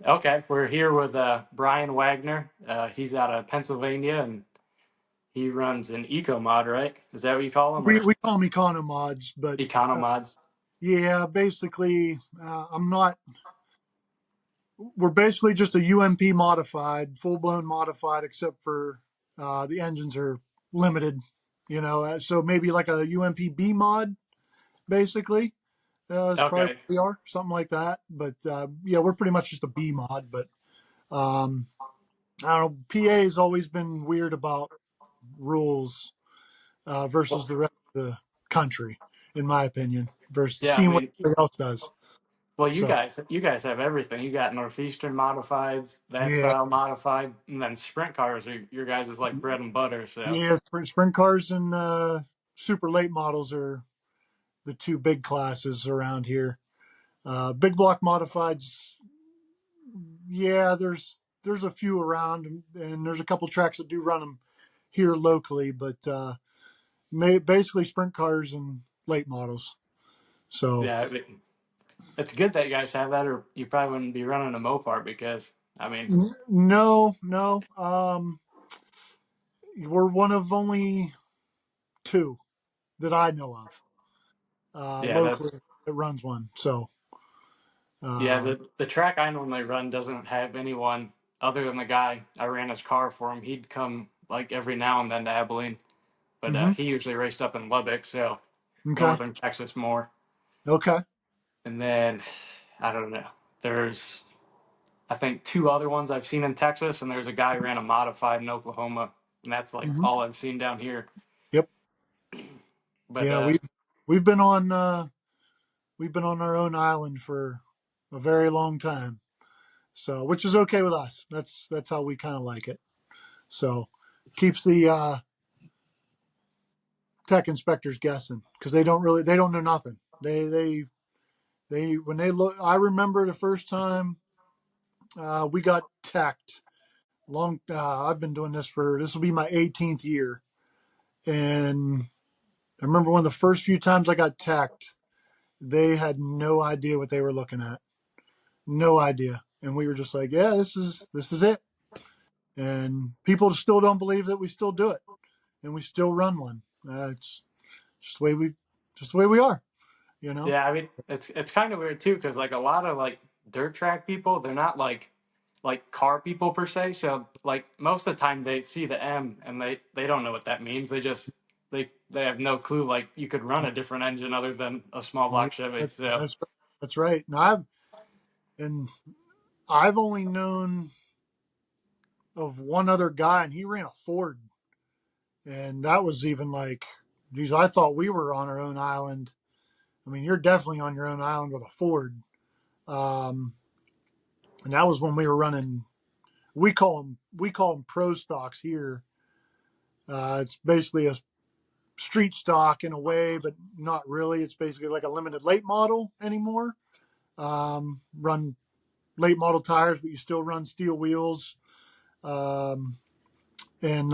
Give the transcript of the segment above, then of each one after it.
Okay, we're here with Bryan Wagner. He's out of Pennsylvania and he runs an Ecomod, right? Is that what you call them, We or we call them Economods, but Economods? yeah, basically, I'm not. We're basically just a UMP modified, full blown modified, except for the engines are limited. So maybe like a UMP B mod, basically. Is probably what Okay, we are, something like that. But yeah, we're pretty much just a B mod. But um, I don't know. PA has always been weird about rules versus well, the rest of the country, in my opinion, versus yeah, I seeing what mean, everybody else does. well, you So guys, you guys have everything. You got Northeastern modifieds, that yeah, style modified, and then sprint cars are your guys is like bread and butter. So yeah, sprint cars and super late models are the two big classes around here. Big block modifieds, yeah, there's a few around, and there's a couple tracks that do run them here locally, but basically sprint cars and late models. So yeah, it's good that you guys have that, or you probably wouldn't be running a Mopar because I mean, no, no, we're one of only two that I know of yeah, locally that's that runs one. So yeah, uh, the track I normally run doesn't have anyone other than the guy I ran his car for him. He'd come like every now and then to Abilene, but mhm. he usually raced up in Lubbock, so Okay, northern Texas more. okay, And then I don't know. There's I think two other ones I've seen in Texas, and there's a guy who ran a modified in Oklahoma, and that's like hmm, all I've seen down here. yep, But yeah. We've been on our own island for a very long time. So, which is okay with us. That's how we kind of like it. So, keeps the tech inspectors guessing because they don't know nothing. They when they look. I remember the first time we got teched. I've been doing this will be my 18th year, and I remember one of the first few times I got teched. They had no idea what they were looking at. No idea. And we were just like, yeah, this is it. And people still don't believe that we still do it, and we still run one. It's just the way we, just the way we are, you know. yeah, I mean it's kind of weird too because like a lot of like dirt track people, they're not like car people per se. So like most of the time they see the M and they don't know what that means. They have no clue. Like you could run a different engine other than a small block Chevy. That, So that's right. Now and I've only known of one other guy, and he ran a Ford, and that was even like, geez, I thought we were on our own island. I mean, you're definitely on your own island with a Ford. Um, and that was when we were running. We call them pro stocks here. It's basically a street stock in a way, but not really. It's basically like a limited late model anymore. Run late model tires, but you still run steel wheels. And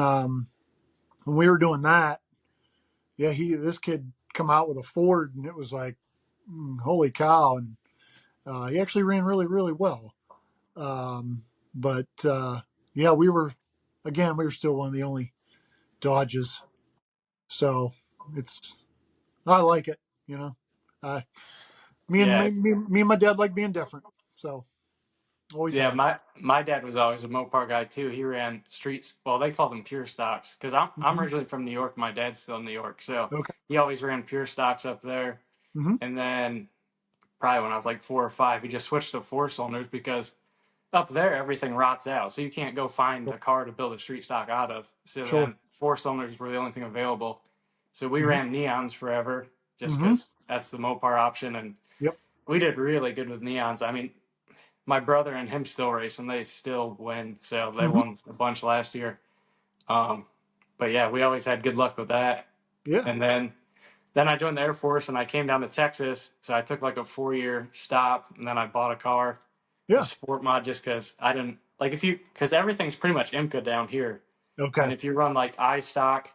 when we were doing that, yeah, this kid come out with a Ford, and it was like, holy cow! And he actually ran really, really well. But yeah, we were still one of the only Dodges, so it's I like it. You know, uh, yeah, me and my dad like being different, so always yeah, have. my dad was always a Mopar guy too. He ran streets. Well, they call them pure stocks because I'm Hmm. originally from New York. My dad's still in New York, so Okay. he always ran pure stocks up there. Hmm. And then probably when I was like 4 or 5, he just switched to four cylinders because up there everything rots out, so you can't go find a car to build a street stock out of. So Sure. then four cylinders were the only thing available. So we Hmm. ran neons forever just Hmm. because that's the Mopar option, and Yep. we did really good with neons. I mean, my brother and him still race, and they still win. So they Hmm. won a bunch last year. Um, but yeah, we always had good luck with that. Yeah. And then I joined the Air Force, and I came down to Texas. So I took like a 4 year stop, and then I bought a car, a Yeah. sport mod, just because I didn't like if you because everything's pretty much IMCA down here, and Okay. if you run like iStock,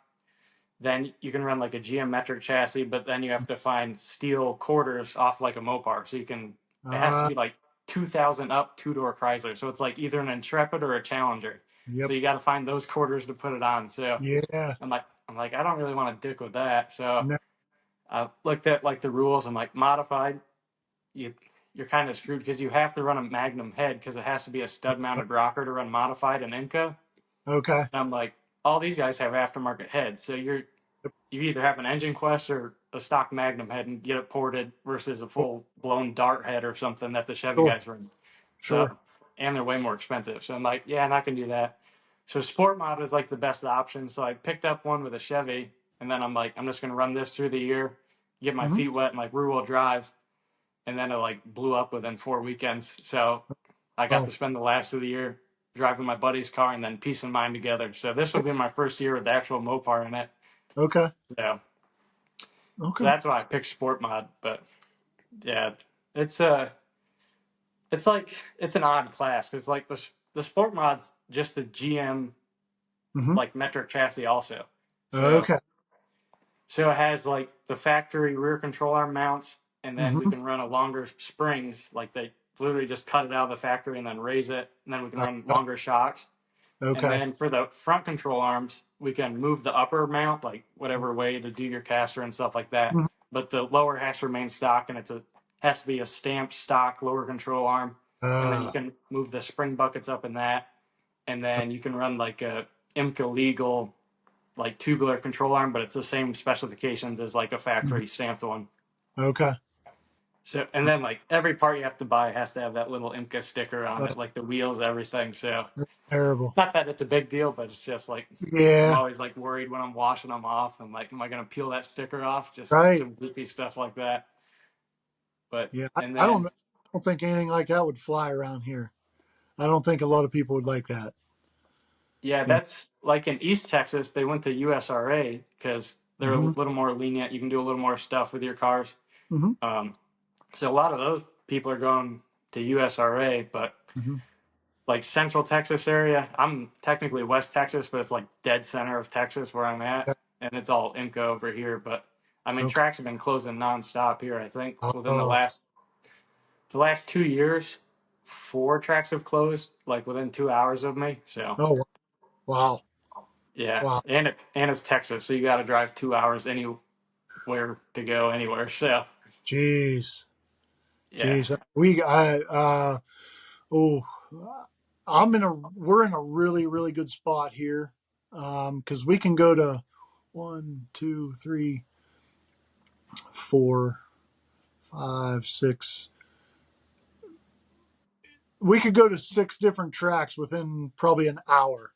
then you can run like a geometric chassis, but then you have to find steel quarters off like a Mopar, so you can. It has to Uh, be like 2000 up two-door Chrysler. So it's like either an Intrepid or a Challenger. So Yep. you got to find those quarters to put it on. So Yeah. I'm like, I don't really want to dick with that. So No. I looked at like the rules. I'm like, modified, you you're kind of screwed because you have to run a Magnum head because it has to be a stud mounted rocker to run modified and IMCA. Okay. And I'm like, all these guys have aftermarket heads, so Yep. you either have an engine quest or a stock Magnum head and get it ported versus a full blown Dart head or something that the Chevy Sure. guys run. So, Sure. and they're way more expensive. So I'm like, yeah, I'm not gonna do that. So Sport Mod is like the best option. So I picked up one with a Chevy, and then I'm like, I'm just gonna run this through the year, get my Hmm. feet wet, and like rear wheel drive, and then it like blew up within 4 weekends. So I got Oh. to spend the last of the year driving my buddy's car and then peace and mind together. So this will be my first year with the actual Mopar in it. Okay. So, so Okay. that's why I picked Sport Mod. But yeah, it's a it's like it's an odd class because like the Sport Mod's just the GM Hmm. like metric chassis also. So Okay. So it has like the factory rear control arm mounts, and then we Hmm. can run a longer springs. Like they literally just cut it out of the factory and then raise it, and then we can run longer shocks. And Okay. then for the front control arms, we can move the upper mount like whatever way to do your caster and stuff like that. Mhm. But the lower has to remain stock, and has to be a stamped stock lower control arm. And then you Uh, can move the spring buckets up in that, and then you can run like a IMCA legal like tubular control arm, but it's the same specifications as like a mhm. factory stamped one. Okay. So, and then like every part you have to buy has to have that little IMCA sticker on Uh, it, like the wheels, everything. So, Terrible. not that it's a big deal, but it's just like I'm Yeah. always like worried when I'm washing them off. I'm like, am I gonna peel that sticker off? Just Right. some goofy stuff like that. But Yeah. and I don't then know. I don't think anything like that would fly around here. I don't think a lot of people would like that. yeah, Yeah. that's like in East Texas, they went to USRA because they're a Hmm. little more lenient. You can do a little more stuff with your cars. Hmm. Um, so a lot of those people are going to USRA, but Hmm. like Central Texas area, I'm technically West Texas, but it's like dead center of Texas where I'm at, and it's all IMCO over here. But I mean, Okay. tracks have been closing nonstop here. I think within Oh. the last 2 years, four tracks have closed like within 2 hours of me. So Oh. Wow. yeah, Wow. and it's Texas, so you got to drive 2 hours anywhere to go anywhere. So Jeez. yeah, Jeez. Oh, we're in a really, really good spot here. Cause we can go to one, two, three, four, five, six. We could go to six different tracks within probably an hour.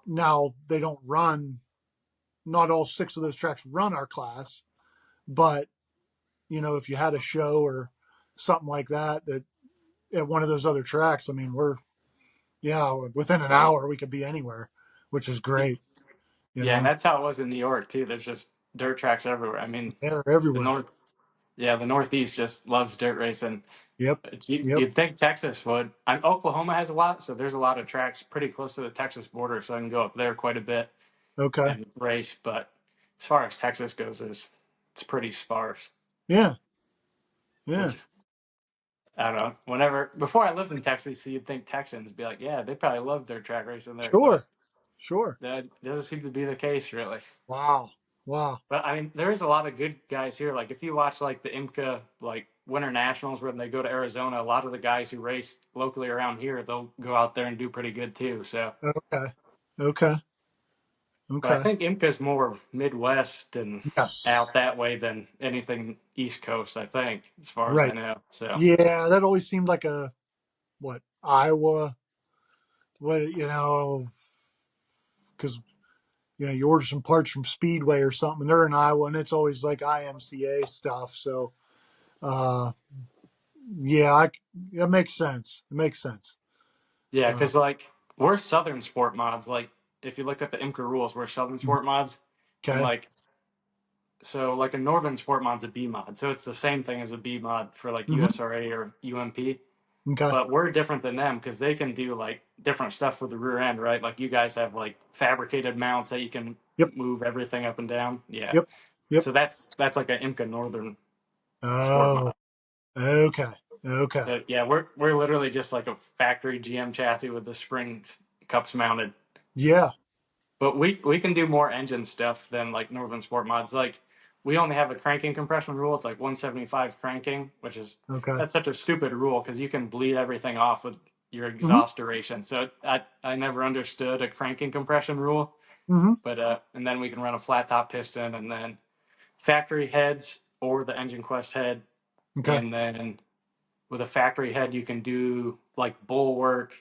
Now they don't run, not all six of those tracks run our class, but if you had a show or something like that at one of those other tracks, I mean, yeah, within an hour we could be anywhere, which is great. You yeah, and know, that's how it was in New York too. There's just dirt tracks everywhere. I mean, they're the everywhere. north Yeah, the Northeast just loves dirt racing. Yep. Yep. You'd think Texas would. Oklahoma has a lot, so there's a lot of tracks pretty close to the Texas border, so I can go up there quite a bit Okay. and race. But as far as Texas goes, it's pretty sparse. Yeah. Yeah. Which I don't know. Whenever before I lived in Texas, so you'd think Texans be like, yeah, they probably love their track racing there, but Sure. Sure. that doesn't seem to be the case really. Wow. Wow. But I mean, there is a lot of good guys here. Like if you watch like the IMCA like Winter Nationals when they go to Arizona, a lot of the guys who race locally around here, they'll go out there and do pretty good too. So, Okay. Okay. but I Okay. think IMCA's more Midwest and Yes. out that way than anything East Coast. I think, as far as I Right. know. So, Yeah. That always seemed like what, Iowa, because, you order some parts from Speedway or something, they're in Iowa and it's always like IMCA stuff. So, uh, yeah, that makes sense. It makes sense. yeah, Uh, because like we're Southern sport mods. Like if you look at the IMCA rules, we're Southern sport mods, and okay. like a Northern sport mod's a B mod, so it's the same thing as a B mod for like Hmm. USRA or UMP. Okay. But we're different than them because they can do like different stuff with the rear end, right? Like you guys have like fabricated mounts that you can Yep. move everything up and down. Yeah. Yep. Yep. So that's like an IMCA Northern sport mod. Oh, okay. Okay. So yeah, we're literally just like a factory GM chassis with the spring cups mounted. Yeah. But we can do more engine stuff than like Northern Sport Mods. Like we only have a cranking compression rule. It's like 175 cranking, which is Okay. that's such a stupid rule because you can bleed everything off with your Hmm. exhaust duration. So I never understood a cranking compression rule. Hmm. But and then we can run a flat top piston and then factory heads or the Engine Quest head, Okay. and then with a factory head you can do like bulwark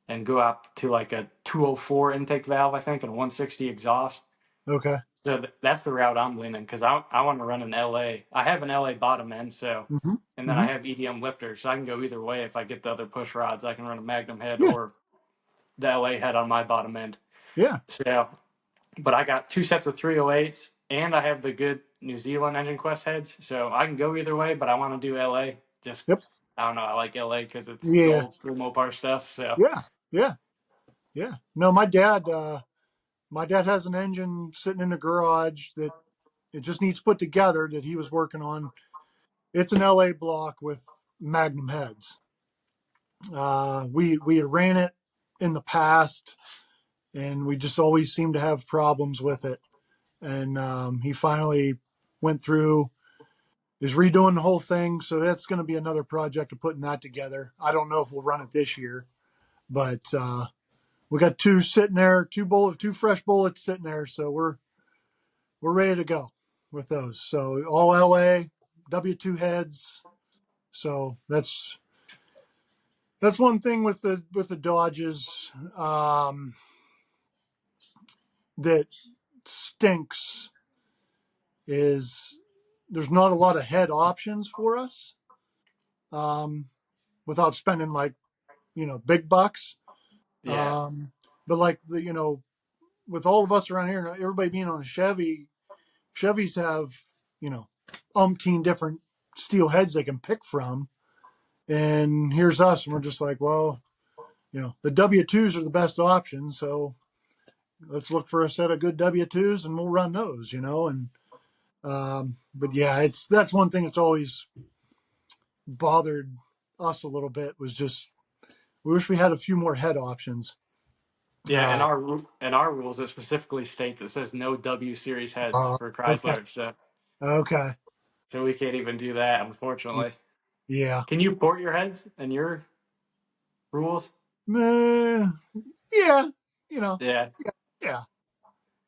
and go up to like a 204 intake valve, I think, and a 160 exhaust. Okay. So that's the route I'm leaning because I want to run an LA. I have an LA bottom end, so Hmm. and then I Hmm. have EDM lifters, so I can go either way. If I get the other push rods, I can run a Magnum head Yeah. or the LA head on my bottom end. Yeah. So, but I got two sets of 308s, and I have the good New Zealand Engine Quest heads, so I can go either way. But I want to do LA. Just Yep. I don't know. I like LA because it's the Yeah. old school Mopar stuff. So Yeah. Yeah. Yeah. No, my dad has an engine sitting in the garage that it just needs put together that he was working on. It's an LA block with Magnum heads. We had ran it in the past, and we just always seemed to have problems with it. And he finally went through, is redoing the whole thing. So that's going to be another project of putting that together. I don't know if we'll run it this year, but we got two sitting there, two fresh bullets sitting there. So we're ready to go with those. So all LA W2 heads. So that's one thing with the Dodges that stinks is there's not a lot of head options for us um, without spending like big bucks. yeah, Um, but like with all of us around here, everybody being on a Chevy, Chevys have umpteen different steel heads they can pick from, and here's us, and we're just like, well, the W2s are the best option, so let's look for a set of good W2s and we'll run those, and but yeah, that's one thing that's always bothered us a little bit was just we wish we had a few more head options. yeah. And Uh, our rules it specifically states it says no W series heads for okay, Chrysler. okay, So we can't even do that, unfortunately. yeah, Can you port your heads and your rules? uh, yeah, you know, Yeah, yeah,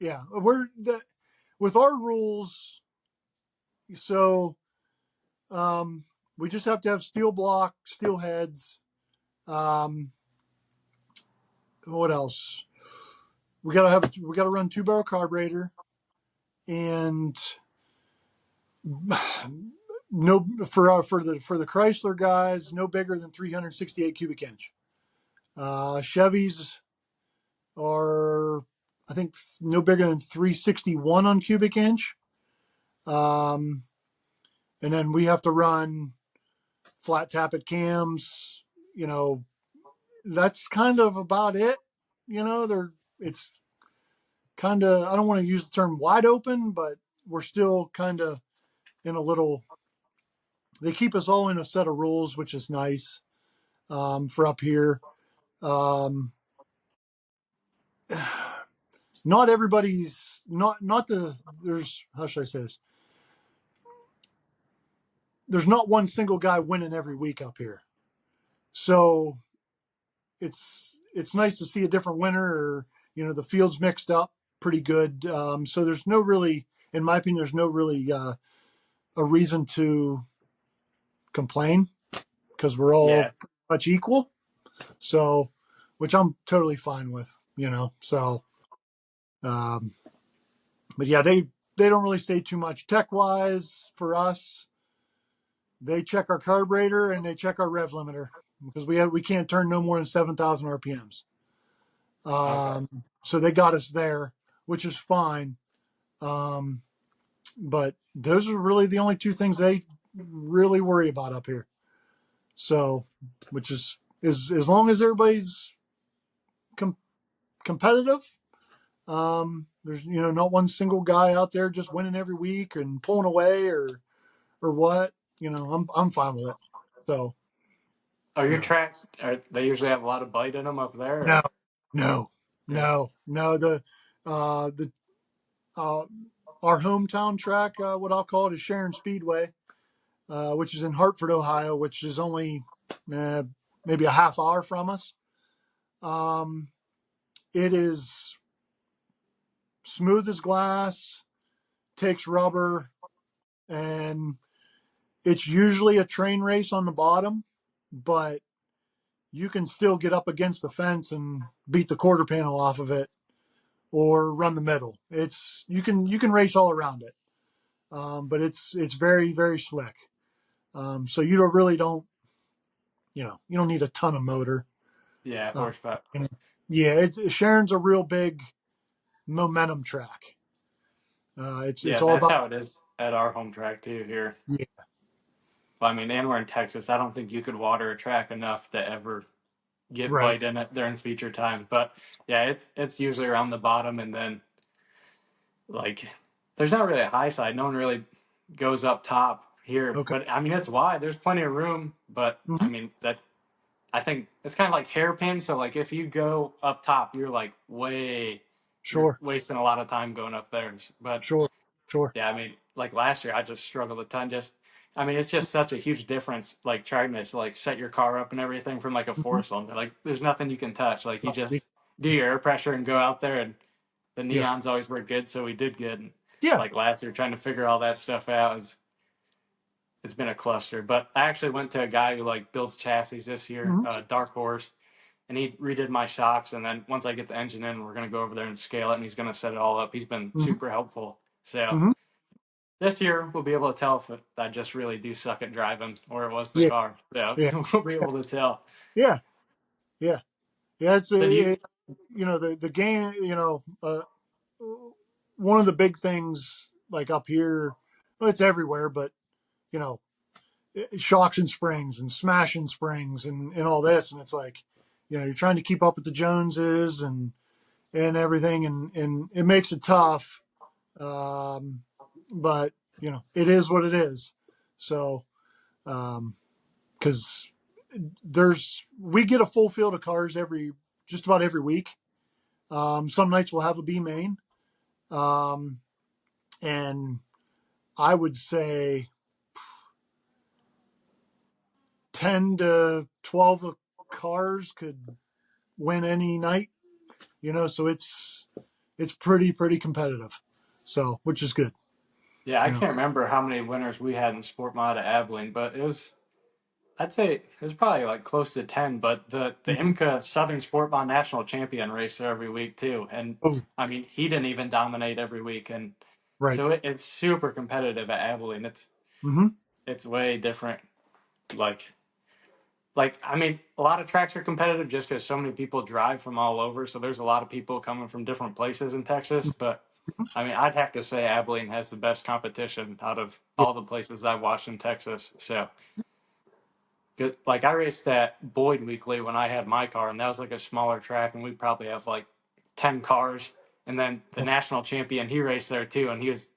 yeah. With our rules, so we just have to have steel block, steel heads. Um, what else? We gotta run 2 barrel carburetor and no for the Chrysler guys, no bigger than 368 cubic inch. Chevys are, I think, no bigger than 361 on cubic inch. Um, and then we have to run flat tappet cams. You know, that's kind of about it. It's kind of, I don't want to use the term wide open, but we're still kind of in a little. They keep us all in a set of rules, which is nice for up here. Um, not everybody's not the there's how should I say this? There's not one single guy winning every week up here, so it's nice to see a different winner. Or the field's mixed up pretty good. So there's no really, in my opinion, there's no really a reason to complain because we're all yeah, pretty much equal. So, which I'm totally fine with. So um, but yeah, they don't really say too much tech wise for us. They check our carburetor and they check our rev limiter because we can't turn no more than 7,000 RPMs. okay, So they got us there, which is fine. Um, but those are really the only two things they really worry about up here. So, which is as long as everybody's com- competitive. There's not one single guy out there just winning every week and pulling away or what. I'm fine with it. So Are your No, tracks? Are they usually have a lot of bite in them up there? no, Or? no, Yeah. no. The uh, our hometown track, what I'll call it, is Sharon Speedway, which is in Hartford, Ohio, which is only uh, maybe a half hour from us. Um, it is smooth as glass, takes rubber, and it's usually a train race on the bottom, but you can still get up against the fence and beat the quarter panel off of it or run the middle. It's you can race all around it, but it's very very slick. So you don't really don't you don't need a ton of motor. Yeah, Uh, horsepower. you know, yeah, Sharon's a real big momentum track. It's Yeah, all that's about how it is at our home track too here. yeah, Well, I mean, and we're in Texas. I don't think you could water a track enough to ever get right. bite in it during feature time. But yeah, it's usually around the bottom, and then like there's not really a high side. No one really goes up top here. Okay. But I mean, it's wide. There's plenty of room. But I Hmm. mean that I think it's kind of like hairpin. So like if you go up top, you're Sure. wasting a lot of time going up there. But Sure. Sure. yeah, I mean, like last year, I just struggled a ton. I mean, it's just such a huge difference. Like trying to like set your car up and everything from like a Hmm. four cylinder. Like, there's nothing you can touch. Like, you Oh, just do your air pressure and go out there. And the yeah. neons always work good, so we did good. And Yeah. like last year, trying to figure all that stuff out it's been a cluster. But I actually went to a guy who like builds chassis this year, Hmm. Dark Horse, and he redid my shocks. And then once I get the engine in, we're gonna go over there and scale it, and he's gonna set it all up. He's been Hmm. super helpful. So Hmm. this year, we'll be able to tell if I just really do suck at driving or it was the Yeah. car. Yeah, Yeah. we'll be able to tell. Yeah. Yeah. Yeah. So do you? The game. One of the big things like up here, well, it's everywhere, but you know, shocks and springs and smashing springs and all this, and it's like, you're trying to keep up with the Joneses and everything, and it makes it tough. Um, but it is what it is. So, because we get a full field of cars just about every week. Some nights we'll have a B main, um, and I would say 10 to 12 cars could win any night. So it's pretty competitive. So, which is good. Yeah, I You know. can't remember how many winners we had in Sport Mod at Abilene, but I'd say it was probably like close to 10. But the Mhm. IMCA Southern Sport Mod National Champion race every week too. And Oh, I mean, he didn't even dominate every week. And right. so it's super competitive at Abilene. Mm-hmm. It's way different. Like, I mean, a lot of tracks are competitive just because so many people drive from all over. So there's a lot of people coming from different places in Texas. But I mean, I'd have to say Abilene has the best competition out of Yeah. all the places I've watched in Texas. So good. Like, I raced at Boyd Weekly when I had my car, and that was like a smaller track, and we probably have like 10 cars. And then the national champion, he raced there too, and he's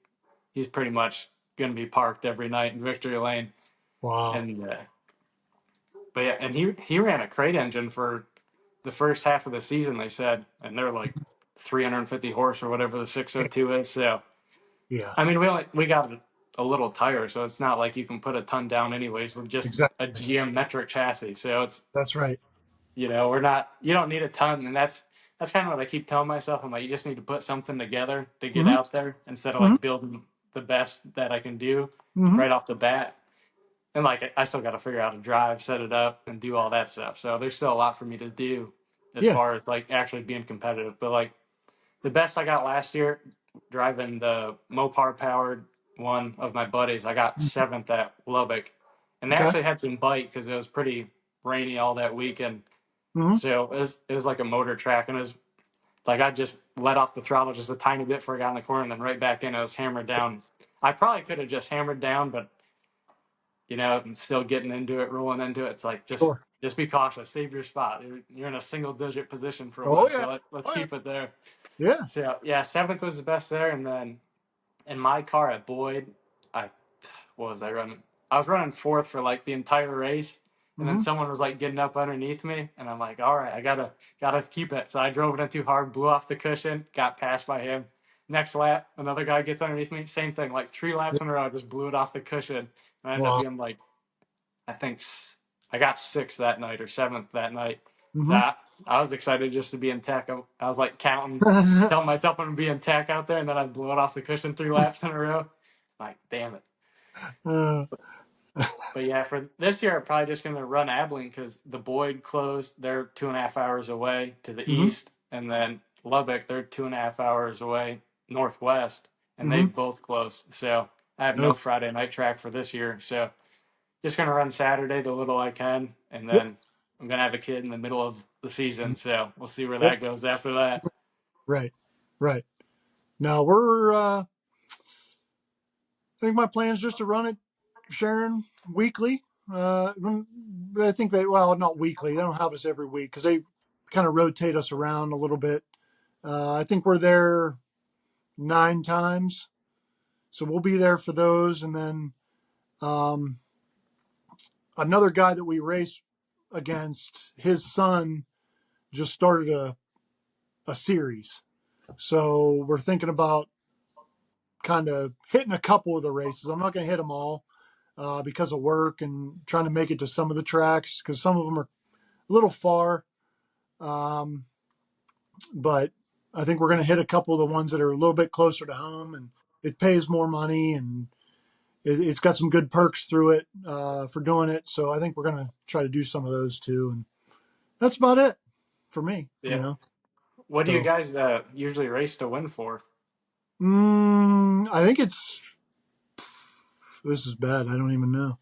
pretty much going to be parked every night in Victory Lane. Wow. And but yeah, and he ran a crate engine for the first half of the season, they said, and they're like 350 horse or whatever the Yeah. 602 is. So Yeah. I mean, we got a little tire, so it's not like you can put a ton down anyways with just a Exactly. geometric chassis. So it's That's right. we're not you don't need a ton, and that's kind of what I keep telling myself. I'm like, you just need to put something together to get Mm-hmm. out there instead of Mm-hmm. like building the best that I can do Mm-hmm. right off the bat. And like I still got to figure out how to drive, set it up, and do all that stuff. So there's still a lot for me to do as Yeah. far as like actually being competitive. But like the best I got last year driving the Mopar powered one of my buddies, I got seventh at Lubbock, and they Okay. actually had some bite because it was pretty rainy all that weekend. Mm-hmm. So it was like a motor track, and it was like I just let off the throttle just a tiny bit before I got in the corner, and then right back in. I was hammered down. I probably could have just hammered down, but and still getting into it, rolling into it. It's like just Sure. just be cautious, save your spot. You're in a single digit position for a Oh while, yeah. so let's Oh yeah. keep it there. Yeah. So yeah, seventh was the best there, and then in my car at Boyd, I what was I running? I was running fourth for like the entire race, and then Mm-hmm. someone was like getting up underneath me, and I'm like, all right, I gotta keep it. So I drove it in too hard, blew off the cushion, got passed by him. Next lap, another guy gets underneath me, same thing, like 3 laps in a row, I just blew it off the cushion, and I ended up Wow. being like, I think I got sixth that night or seventh that night. So Mm-hmm. I was excited just to be in tech. I was like counting, telling myself I'm gonna be in tech out there, and then I blew it off the cushion 3 laps in a row. Like, damn it. uh, But yeah, for this year, I'm probably just going to run Abilene because the Boyd closed. They're 2.5 hours away to the mm-hmm. east. And then Lubbock, they're 2.5 hours away northwest. And they Mm-hmm. both closed. So I have no Okay. Friday night track for this year. So just going to run Saturday the little I can. And Yep. then I'm going to have a kid in the middle of the season. So we'll see where Yep. that goes after that. Right. Right. Now we're I think my plan is just to run it, Sharon, weekly. I think well, not weekly. They don't have us every week because they kind of rotate us around a little bit. I think we're there 9 times, so we'll be there for those. And then um, another guy that we race against, his son just started a series, so we're thinking about kind of hitting a couple of the races. I'm not going to hit them all because of work and trying to make it to some of the tracks because some of them are a little far. Um, but I think we're going to hit a couple of the ones that are a little bit closer to home, and it pays more money and it's got some good perks through it for doing it. So I think we're going to try to do some of those too, and that's about it for me. Yeah. What do you So guys usually race to win for? I think it's this is bad. I don't even know.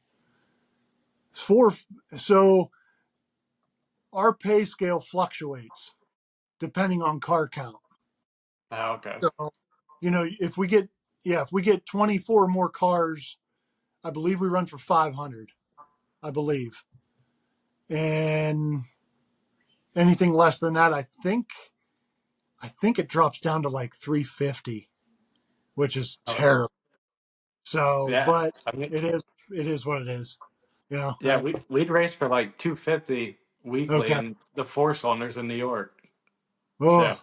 It's four. So our pay scale fluctuates depending on car count. Oh, okay. So, if we get 24 more cars, I believe we run for 500. I believe, and anything less than that, I think it drops down to like 350, which is Okay. terrible. So, Yeah. but I mean, it is what it is. yeah, Right? we'd race for like 250 weekly Okay. and the four cylinders in New York. So Oh,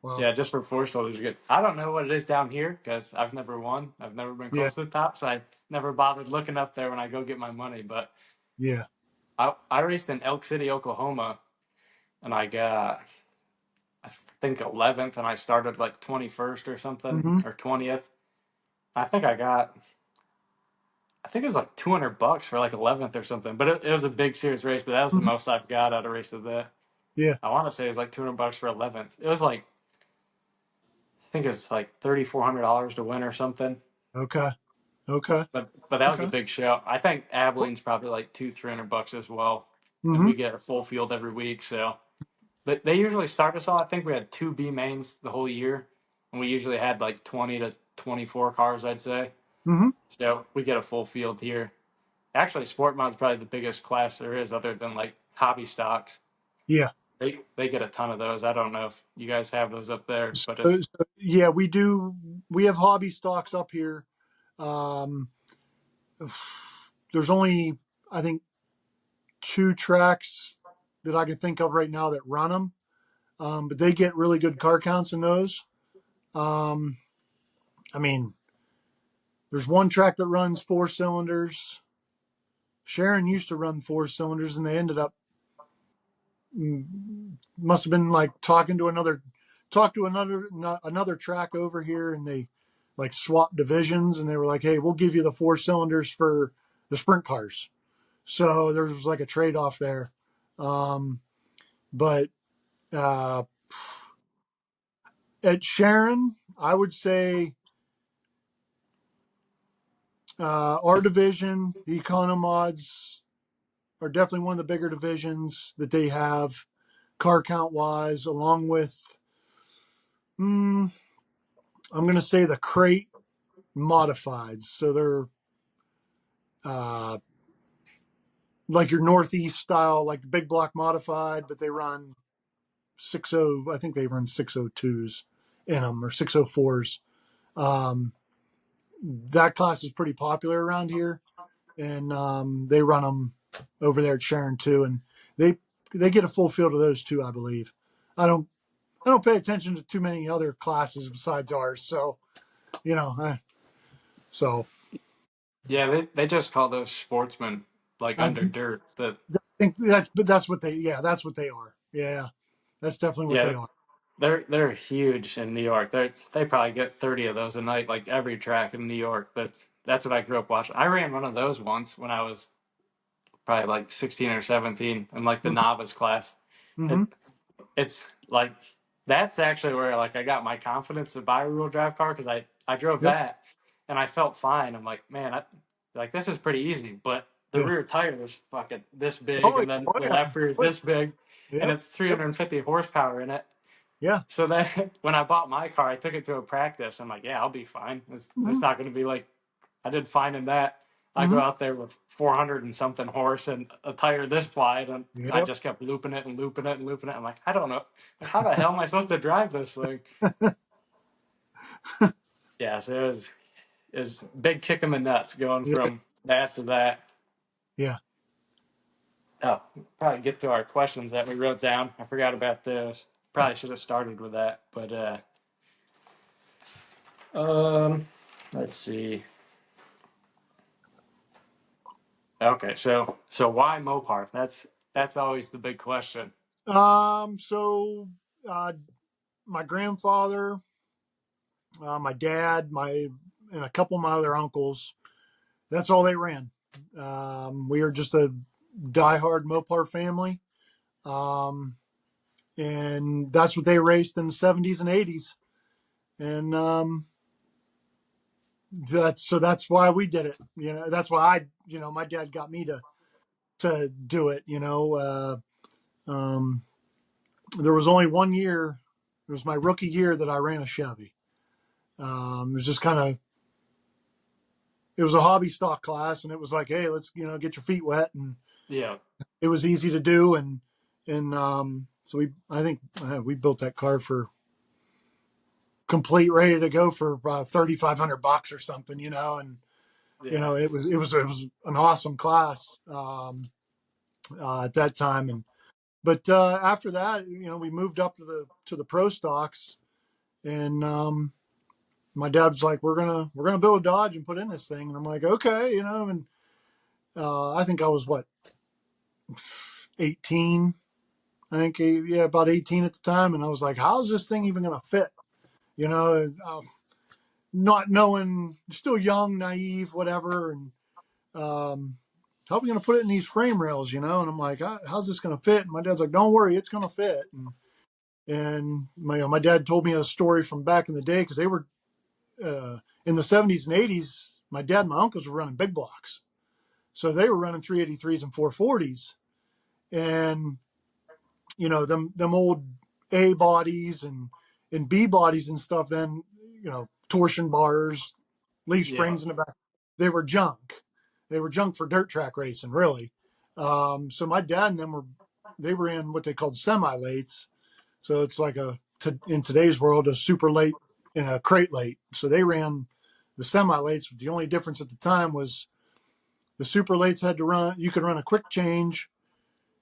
wow. yeah, just for four cylinders, good. I don't know what it is down here because I've never won. I've never been Yeah. close to the top, so I never bothered looking up there when I go get my money. But Yeah. I raced in Elk City, Oklahoma, and I got I think 11th, and I started like 21st or something Mm-hmm. or 20th. I think it was like $200 for like 11th or something. But it was a big serious race. But that was the Mm-hmm. most I've got out of race of that. Yeah. I want to say it was like $200 for 11th. It was like I think it was like $3,400 to win or something. Okay. Okay. But that was a Okay. big show. I think Abilene's probably like $200-300 as well, and Mm-hmm. we get a full field every week. So, but they usually start us all. I think we had two B mains the whole year, and we usually had like 20 to 24 cars, I'd say. Mm-hmm. So we get a full field here. Actually, Sport Mod's probably the biggest class there is, other than like hobby stocks. Yeah. They get a ton of those. I don't know if you guys have those up there, but So, it's so, yeah, we do. We have hobby stocks up here. Um, there's only, I think, 2 tracks that I can think of right now that run them, but they get really good car counts in those. Um, I mean, there's one track that runs 4 cylinders. Sharon used to run 4 cylinders, and they ended up must have been like talk to another track over here, and they like swapped divisions, and they were like, "Hey, we'll give you the 4 cylinders for the sprint cars." So there was like a trade off there. Um, but uh, at Sharon, I would say our division, the Economods, are definitely one of the bigger divisions that they have car count wise, along with, I'm going to say the crate modifieds. So they're uh, like your Northeast style, like big block modified, but they run 60. I think they run 602s in them or 604s. Um, that class is pretty popular around here, and they run them. over there at Sharon too, and they they get a full field of those too, I believe. I don't I don't pay attention to too many other classes besides ours, so you know, so Yeah, they just call those sportsmen like I under dirt. That think that's what that's what they are. Yeah, that's definitely what yeah, they are. they're huge in New York. They probably get 30 of those a night, like every track in New York. But that's what I grew up watching. I ran one of those once when I was probably like 16 or 17 in like the novice class. Mm-hmm. It it's like that's actually where like I got my confidence to buy a real drive car because I drove Yep. that and I felt fine. I'm like, man, like this is pretty easy, but the Yeah. rear tire is fucking this big, Oh and yeah. then Oh the yeah. left rear is Oh, yeah. this big, and Yep. it's Yep. 350 horsepower in it. Yeah. So then when I bought my car, I took it to a practice. I'm like, yeah, I'll be fine. It's Mm-hmm. not going to be like I did fine in that. I go Mm-hmm. out there with 400 and something horse and a tire this wide, and I Yep. just kept looping it and looping it and looping it. I'm like, I don't know, like, how the hell am I supposed to drive this thing? Yeah, so it was big kick in the nuts going Yeah. from that to that. Yeah. Oh, probably get to our questions that we wrote down. I forgot about this. Probably should have started with that, but um, let's see. Okay, so why Mopar? That's always the big question. So uh, my grandfather, my dad, my and a couple of my other uncles. That's all they ran. We are just a diehard Mopar family, um, and that's what they raced in the '70s and '80s. And that's why we did it. You know, that's why my dad got me to do it. There was only one year. It was my rookie year that I ran a Chevy. It was just kind of it was a hobby stock class, and it was like, hey, let's get your feet wet, and Yeah, it was easy to do, and so I think we built that car for complete, ready to go for $3,500 or something, and yeah, it was an awesome class at that time, but after that, we moved up to the pro stocks, and my dad was like, we're gonna build a Dodge and put in this thing, and I'm like, okay, and I think I was what 18. I think yeah, about 18 at the time, and I was like, how's this thing even gonna fit? Not knowing, still young, naive, whatever, and how are we going to put it in these frame rails, And I'm like, how's this going to fit? And my dad's like, don't worry, it's going to fit. And my dad told me a story from back in the day because they were in the '70s and '80s. My dad and my uncles were running big blocks, so they were running 383s and 440s, and them old A bodies and B bodies and stuff. Then torsion bars, leaf yeah, springs in the back. They were junk. They were junk for dirt track racing, really. So my dad and them they were in what they called semi lates. So it's like in today's world, a super late and a crate late. So they ran the semi lates. The only difference at the time was the super lates had to run. You could run a quick change,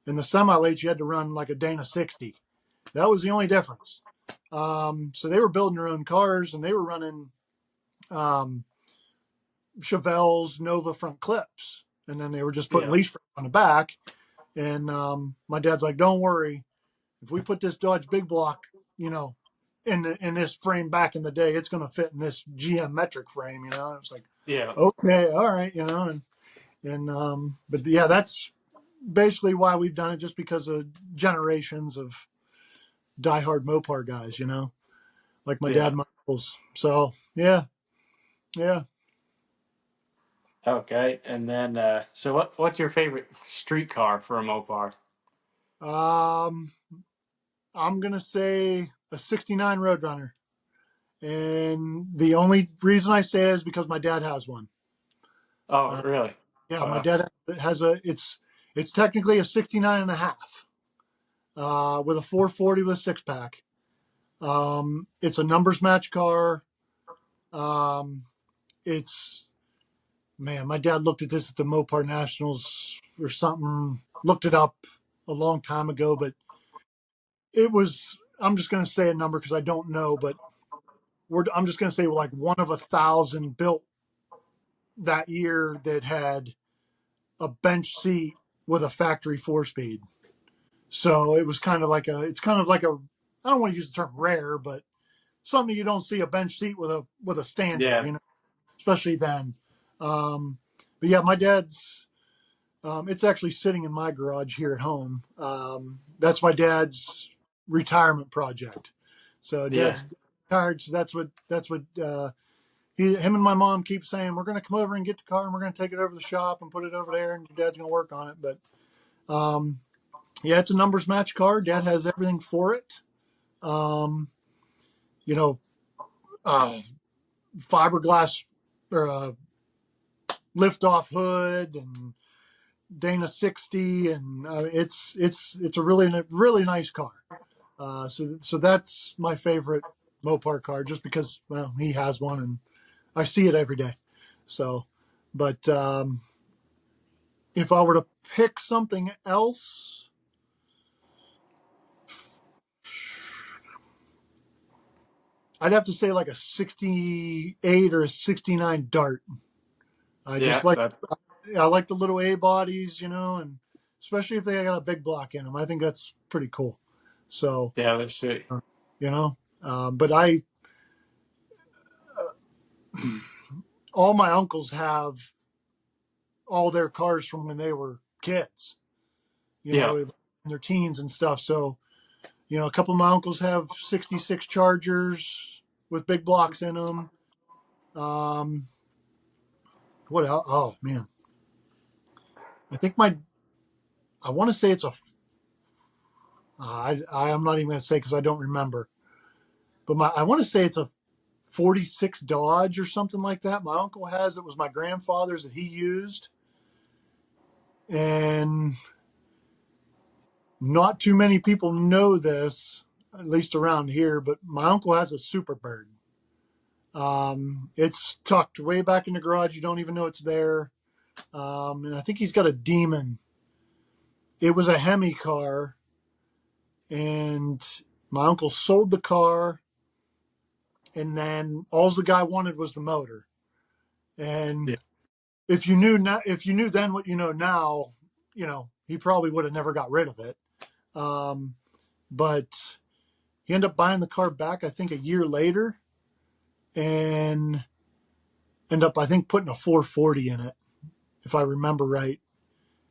and the semi lates you had to run like a Dana 60. That was the only difference. So they were building their own cars, and they were running um, Chevelle's Nova front clips, and then they were just putting yeah, leaf springs on the back. And my dad's like, "Don't worry, if we put this Dodge big block, in this frame back in the day, it's going to fit in this GM metric frame." And it's like, yeah. okay, all right, but yeah, that's basically why we've done it, just because of generations of diehard Mopar guys, like my dad Yeah. and my uncles. So yeah, yeah. Okay, and then so what's your favorite street car for a Mopar? Um, I'm gonna say a '69 Roadrunner, and the only reason I say it is because my dad has one. Oh, Uh, really? yeah, my Wow. dad has it's technically a '69 and a half, with a 440 with a six pack. It's a numbers match car. Um, it's man, my dad looked at this at the Mopar Nationals or something, looked it up a long time ago, but it was, I'm just going to say a number because I don't know, but I'm just going to say like one of 1,000 built that year that had a bench seat with a factory 4 speed. So it was kind of like it's kind of like I don't want to use the term rare, but something you don't see a bench seat with a standard, Yeah, especially then. Um, but yeah, my dad's, it's actually sitting in my garage here at home. That's my dad's retirement project. So yeah, dad's retired. So that's what him and my mom keep saying. We're going to come over and get the car, and we're going to take it over to the shop and put it over there, and your dad's going to work on it. But yeah, it's a numbers match car. Dad has everything for it. Um, you know, uh, fiberglass or lift off hood and Dana 60, and it's a really nice car. So that's my favorite Mopar car, just because well he has one and I see it every day. So, but if I were to pick something else, I'd have to say like a 68 or a 69 Dart. I just yeah. like That I like the little A bodies, and especially if they got a big block in them, I think that's pretty cool. So, yeah. Let's see. but all my uncles have all their cars from when they were kids, Yeah, in their teens and stuff. So, a couple of my uncles have 66 Chargers with big blocks in them. Um, what else? Oh man, I think I want to say it's a. I'm not even going to say because I don't remember. But I want to say it's a 46 Dodge or something like that. My uncle has it was my grandfather's that he used, and not too many people know this, at least around here. But my uncle has a Superbird. It's tucked way back in the garage. You don't even know it's there. And I think he's got a Demon. It was a Hemi car, and my uncle sold the car, and then all the guy wanted was the motor. yeah, And if you knew then what you know now, he probably would have never got rid of it. Um, but he ended up buying the car back, I think, a year later, and end up, I think, putting a 440 in it, if I remember right.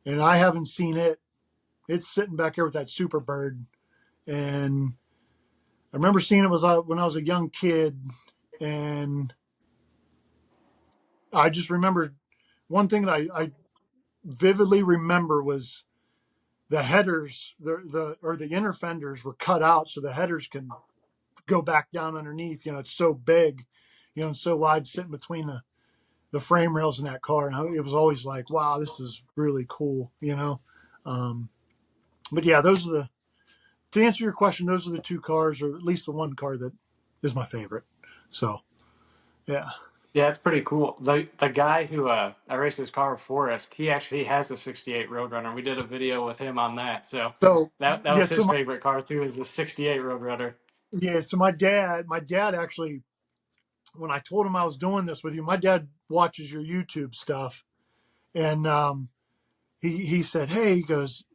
And I haven't seen it. It's sitting back here with that Superbird, and I remember seeing it was when I was a young kid, and I just remember one thing that I vividly remember was the headers, the inner fenders were cut out so the headers can go back down underneath. It's so big, and so wide sitting between the frame rails in that car. And it was always like, wow, this is really cool. Um, but yeah, to answer your question, those are the two cars, or at least the one car that is my favorite. So yeah. yeah. It's pretty cool. The guy who I raced his car with Forrest, he actually has a '68 Roadrunner. We did a video with him on that. So So that yeah, was so his favorite car too. Is the '68 Roadrunner. my dad actually, when I told him I was doing this with you, my dad watches your YouTube stuff, and he said, hey,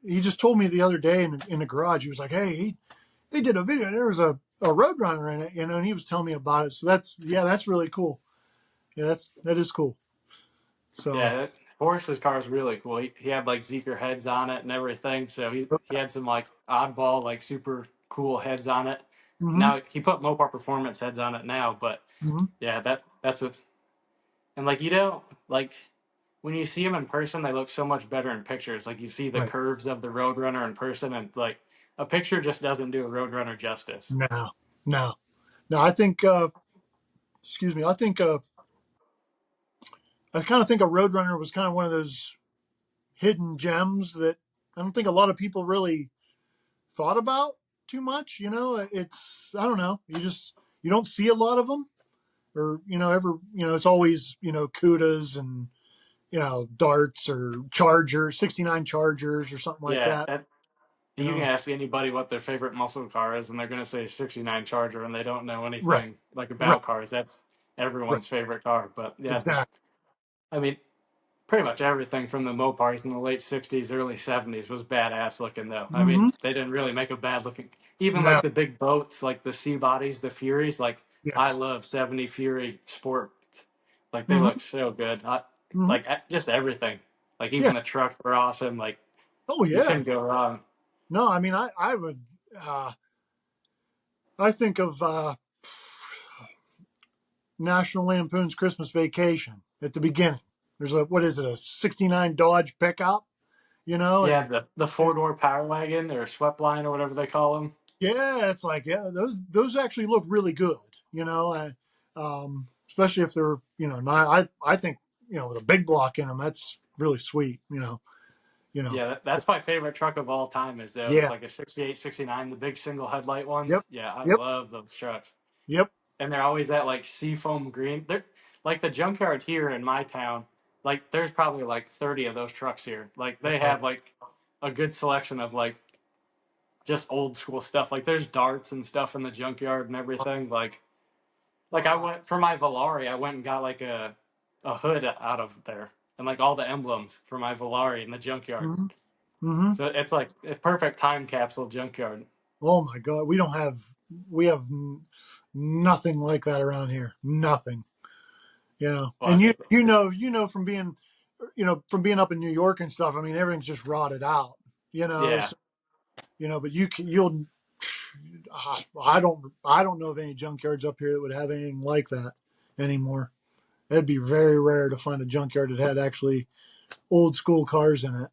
he just told me the other day in the garage, he was like, hey, they did a video, there was a Roadrunner in it, and he was telling me about it. So that's really cool. Yeah, that is cool. So Yeah, Forrest's car is really cool. He had like Zeekr heads on it and everything. So he had some like oddball, like super cool heads on it. mm-hmm, Now he put Mopar Performance heads on it now, but mm-hmm, yeah, that's a and like you don't like when you see them in person, they look so much better in pictures. Like you see the right. curves of the Roadrunner in person, and like a picture just doesn't do a Roadrunner justice. No, no, no. I think excuse me, I kind of think a Roadrunner was kind of one of those hidden gems that I don't think a lot of people really thought about too much. It's, I don't know, you don't see a lot of them, or ever, it's always Cudas and darts or Chargers, 69 Chargers or something like Yeah, that. that You you can know, ask anybody what their favorite muscle car is, and they're going to say 69 Charger, and they don't know right, anything like right, about cars. That's right, everyone's favorite car. But yeah, exactly. I mean, pretty much everything from the Mopars in the late 60s, early 70s was badass looking, though. I mean, Mm-hmm. they didn't really make a bad looking. Even No, like the big boats, like the Sea Bodies, the Furies, like I yes. love 70 Fury Sport. Like they Mm-hmm. look so good. Mm-hmm. Just everything. Like Yeah. even the trucks were awesome. Like Oh you yeah. couldn't go wrong. No, I mean, I would. I think of National Lampoon's Christmas Vacation at the beginning. There's a what is it, a '69 Dodge pickup, Yeah, and the four door Power Wagon or Swept Line or whatever they call them. yeah, it's like yeah, those actually look really good, especially if they're not, I think with a big block in them, that's really sweet, you know, Yeah, that's my favorite truck of all time is those yeah, like a 68, 69, the big single headlight ones. yep, Yeah, I yep, love those trucks. yep, And they're always that like seafoam green. They're like the junkyard here in my town. Like there's probably like 30 of those trucks here. Like they wow, have like a good selection of like just old school stuff. Like there's darts and stuff in the junkyard and everything. Like I wow, went for my Valari, I went and got like a hood out of there and like all the emblems for my Valari in the junkyard. mm-hmm, mm-hmm. So it's like a perfect time capsule junkyard. Oh my God, we have nothing like that around here, nothing, Well, I and mean, from being up in New York and stuff. I mean, everything's just rotted out, yeah, so, but you'll I don't know of any junkyards up here that would have anything like that anymore. It'd be very rare to find a junkyard that had actually old school cars in it.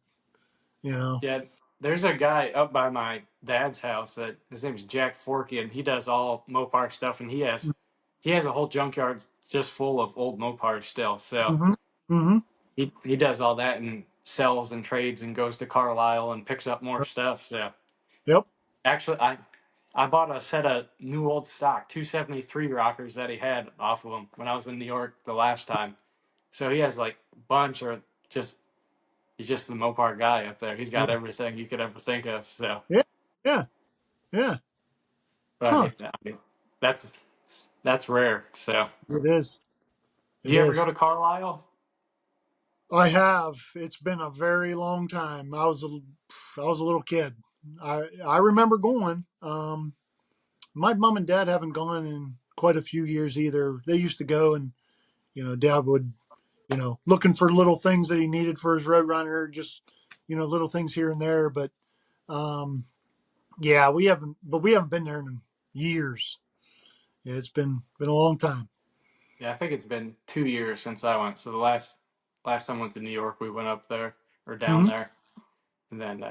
You know. yeah. There's a guy up by my dad's house that his name's Jack Forky, and he does all Mopar stuff, and he has a whole junkyard just full of old Mopars still. So Mm-hmm. Mm-hmm. he does all that and sells and trades and goes to Carlisle and picks up more stuff. So Yep. actually, I bought a set of new old stock 273 rockers that he had off of him when I was in New York the last time. So he has like a bunch or just he's just the Mopar guy up there. He's got Yeah. everything you could ever think of. So, Yeah. Yeah. Yeah. but Huh. I mean that's that's rare. So, It is. do It you ever go is. to Carlisle? I have. It's been a very long time. I was a little kid. I remember going. My mom and dad haven't gone in quite a few years either. They used to go, and dad would looking for little things that he needed for his Roadrunner, just little things here and there. But um, yeah, we haven't been there in years. Yeah, it's been a long time. Yeah, I think it's been 2 years since I went. So the last time I went to New York, we went up there or down Hmm. there, and then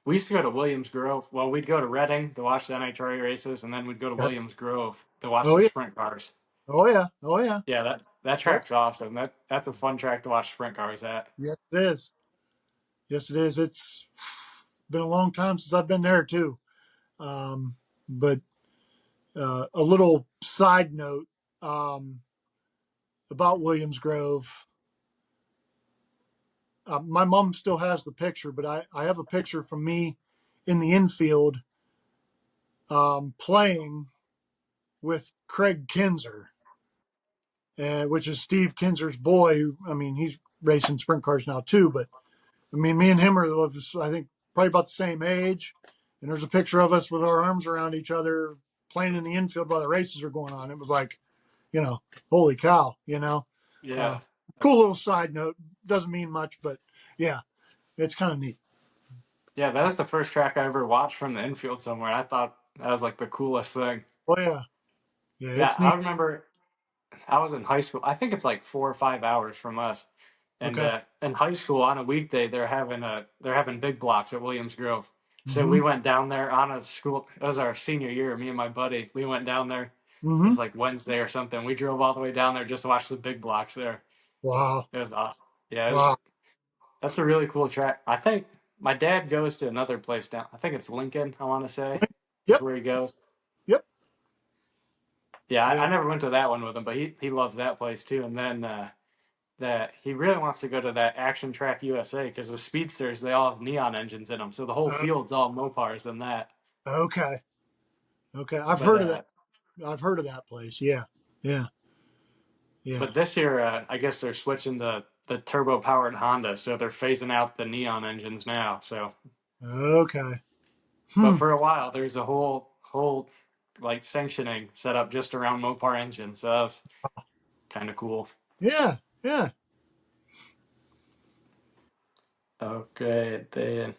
we used to go to Williams Grove. Well, we'd go to Reading to watch the NHRA races, and then we'd go to Yep. Williams Grove to watch Oh the yeah. sprint cars. Oh yeah. Oh yeah. Yeah, that Yep. track's awesome. That's a fun track to watch sprint cars at. Yes, it is. Yes, it is. It's been a long time since I've been there too. But a little side note about Williams Grove. My mom still has the picture, but I have a picture from me in the infield playing with Craig Kinzer, which is Steve Kinzer's boy. I mean, he's racing sprint cars now too, but I mean, me and him are, I think, probably about the same age. And there's a picture of us with our arms around each other playing in the infield while the races are going on. It was like, holy cow. Yeah, Uh, cool little side note. Doesn't mean much, but yeah, it's kind of neat. yeah, that was the first track I ever watched from the infield somewhere. I thought that was like the coolest thing. Oh yeah, yeah, Yeah, it's I neat. remember I was in high school. I think it's like 4 or 5 hours from us. And Okay. in high school on a weekday, they're having big blocks at Williams Grove. So Mm-hmm. we went down there on a school. It was our senior year. Me and my buddy, we went down there. It Mm-hmm. was like Wednesday or something. We drove all the way down there just to watch the big blocks there. Wow. It was awesome. Yeah, Wow. that's a really cool track. I think my dad goes to another place down. I think it's Lincoln. I want to say is Yep. where he goes. Yep. Yeah, I Yeah. never went to that one with him, but he loves that place too. And then that he really wants to go to that Action Track USA because the speedsters they all have neon engines in them, so the whole Uh, field's all Mopars and that. okay. Okay. I've But heard of that. I've heard of that place. Yeah. Yeah. Yeah. this year, I guess they're switching to the turbo powered Honda, so they're phasing out the neon engines now. So, Okay. but Hmm. for a while, there's a whole like sanctioning set up just around Mopar engines, so that's kind of cool. Yeah. Yeah. Okay, then.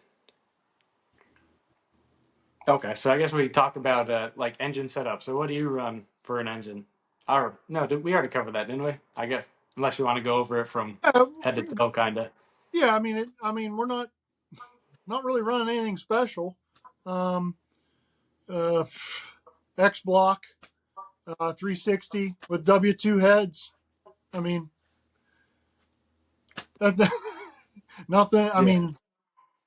Okay, so I guess we talk about like engine setup. So what do you run for an engine? Or no, we already covered that, didn't we? I guess unless you want to go over it from Yeah. head to toe, kind of. Yeah. I mean, we're not really running anything special. Um, uh, X block, 360 with W2 heads. I mean, that's nothing. I Yeah, mean,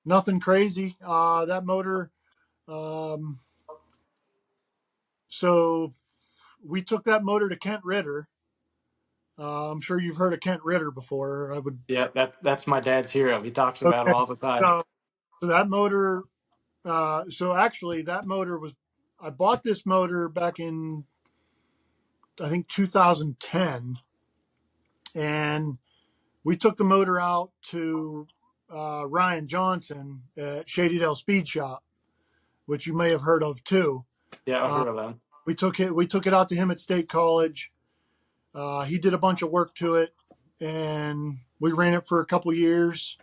nothing crazy. That motor. Um, so we took that motor to Kent Ritter. I'm sure you've heard of Kent Ritter before. I would. yeah. That's my dad's hero. He talks about it Okay. all the time. So, so that motor. So actually, that motor was. I bought this motor back in I think 2010, and we took the motor out to Ryan Johnson at Shadydale Speed Shop, which you may have heard of too. Yeah, I've Uh, heard of them. we took it out to him at State College. He did a bunch of work to it, and we ran it for a couple years.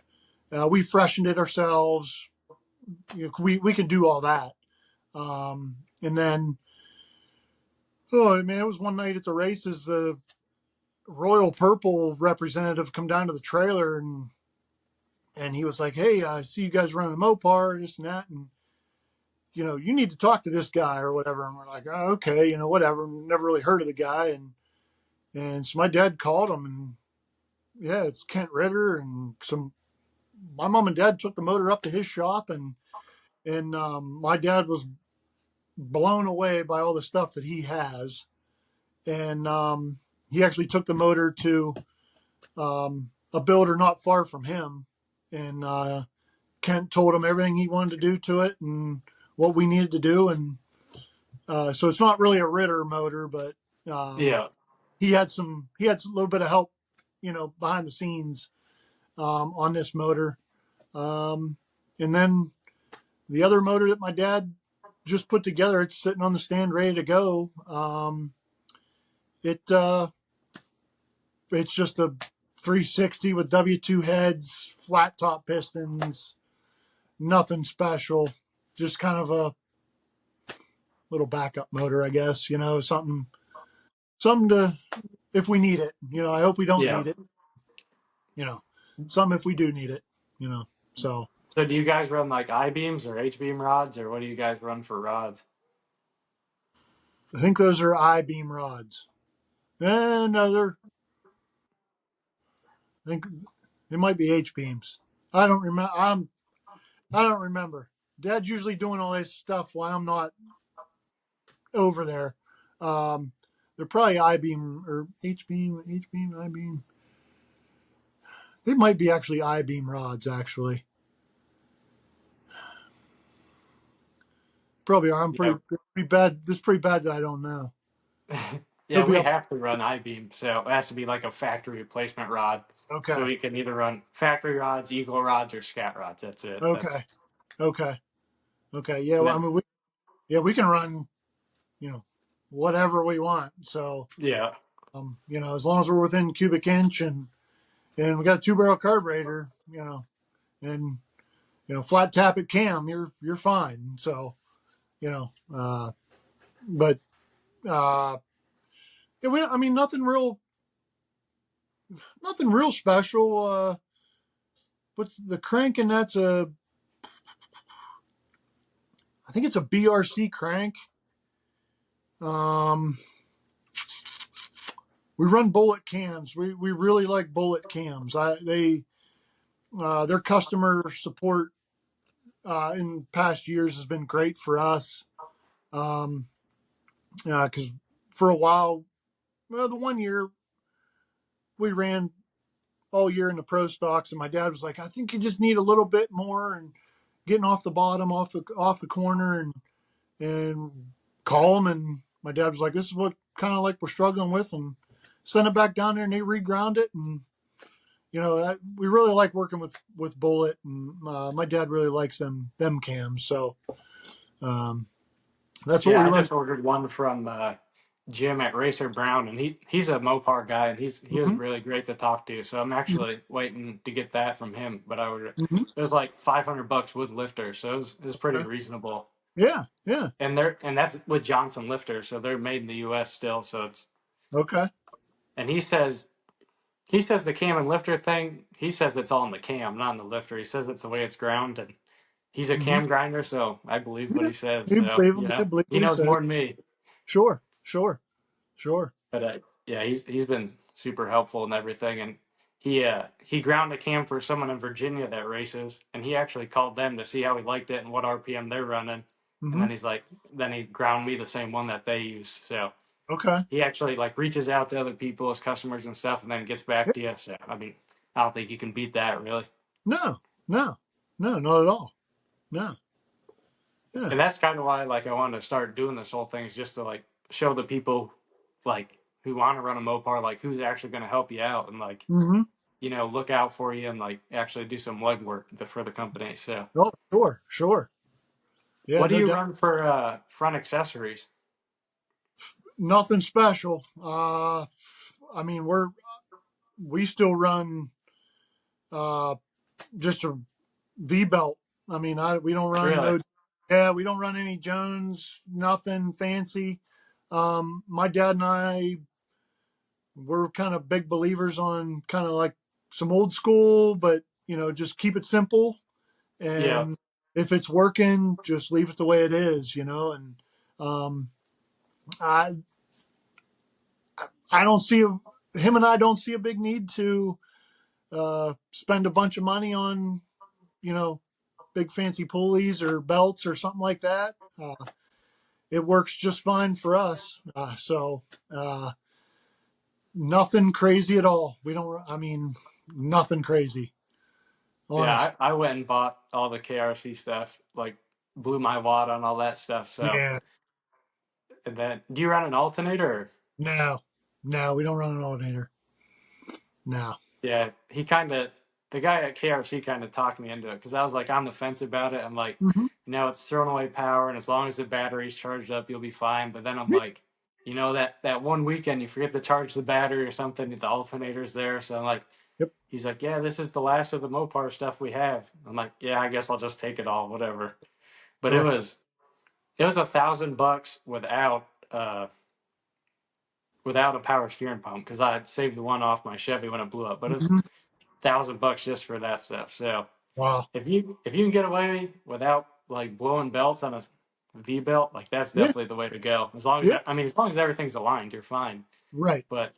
We freshened it ourselves. We could do all that. And then, oh man, it was one night at the races. The Royal Purple representative come down to the trailer, and he was like, "Hey, I see you guys running a Mopar, this and that, and you need to talk to this guy or whatever." And we're like, "Oh, okay, whatever." Never really heard of the guy, and so my dad called him, and yeah, it's Kent Ritter, and some. My mom and dad took the motor up to his shop, and my dad was blown away by all the stuff that he has, and he actually took the motor to a builder not far from him, and Kent told him everything he wanted to do to it and what we needed to do, and so it's not really a Ritter motor, but um, Yeah, he had a little bit of help, behind the scenes on this motor, and then the other motor that my dad just put together, it's sitting on the stand ready to go. It it's just a 360 with W2 heads, flat top pistons, nothing special, just kind of a little backup motor, I guess. Something to if we need it. I hope we don't yeah. need it. You know, some if we do need it. You know, so So do you guys run like I beams or H beam rods, or what do you guys run for rods? I think those are I beam rods. And other, I think they might be H beams. I don't remember. I don't remember. Dad's usually doing all this stuff while I'm not over there. Um, they're probably I beam or H beam, I beam. They might be actually I beam rods. Actually, probably are. I'm Yeah, pretty bad. This is pretty bad that I don't know. He'll yeah. be We up. have to run I beam, so it has to be like a factory replacement rod. So Okay. we can either run factory rods, eagle rods, or scat rods. That's it. That's Okay. Okay. Okay. Yeah. and Well, I then mean, we can run, you know, whatever we want. So, yeah, as long as we're within cubic inch, and we got a 2 barrel carburetor, and flat tap at cam, you're fine. So, you know, but yeah, I mean, nothing real special. What's the crank? And that's I think it's a BRC crank. Um, we run bullet cams. We really like bullet cams. Their customer support in past years has been great for us. Because for a while, well, the one year we ran all year in the pro stocks, and my dad was like, I think you just need a little bit more, and getting off the bottom, off the corner, and call them. And my dad was like, this is what kind of like we're struggling with, and sent it back down there, and they reground it. And we really like working with Bullet, and my dad really likes them cams. So um, that's what Yeah, we I run. just ordered one from Jim at Racer Brown, and he's a Mopar guy, and he was Hmm. really great to talk to. So I'm actually waiting to get that from him. But I ordered Hmm. it was like $500 with lifter, so it was pretty Okay. reasonable. Yeah, yeah. And that's with Johnson lifter, so they're made in the U.S. still. So it's Okay. and he says the cam and lifter thing. He says it's all in the cam, not in the lifter. He says it's the way it's ground, and he's a Hmm. cam grinder, so I believe what Yeah. he says. You So believe him? I believe he what he knows says. more than me. Sure, sure, sure. But yeah, he's been super helpful and everything. And he ground a cam for someone in Virginia that races, and he actually called them to see how he liked it and what RPM they're running. And Hmm. then then he ground me the same one that they use. So Okay. he actually like reaches out to other people as customers and stuff, and then gets back Yeah. to you. So I mean, I don't think you can beat that really. No, no, no, not at all. No. Yeah. And that's kind of why like I wanted to start doing this whole thing is just to like show the people like who want to run a Mopar like who's actually going to help you out and like Hmm. look out for you and like actually do some legwork for the company. So, Oh, sure, sure. Yeah, what do no you doubt. run for front accessories? Nothing special. I mean, we still run uh just a V belt. I mean, we don't run Really? no. Yeah, we don't run any Jones. Nothing fancy. My dad and I we're kind of big believers on kind of like some old school, but just keep it simple. Yeah, And if it's working, just leave it the way it is. And um, I I don't see him and I don't see a big need to spend a bunch of money on you know big fancy pulleys or belts or something like that. It works just fine for us. So nothing crazy at all. We don't. I mean, nothing crazy. yeah. Honest. I went and bought all the KRC stuff, like blew my wad on all that stuff. So, Yeah. and then do you run an alternator? Or? No. No, we don't run an alternator. No. Yeah, the guy at KRC kind of talked me into it because I was like on the fence about it. I'm like, Hmm. it's thrown away power, and as long as the battery's charged up, you'll be fine. But then I'm Yeah. like, that one weekend you forget to charge the battery or something, the alternator's there. So I'm like, Yep. he's like, yeah, this is the last of the Mopar stuff we have. I'm like, yeah, I guess I'll just take it all, whatever. But it Right. was it was $1,000 without a power steering pump because I had saved the one off my Chevy when it blew up. But it's Hmm. $1,000 just for that stuff. So Wow. if you can get away without like blowing belts on a V belt, like that's Yeah. definitely the way to go. Yeah. As long as everything's aligned, you're fine. Right. But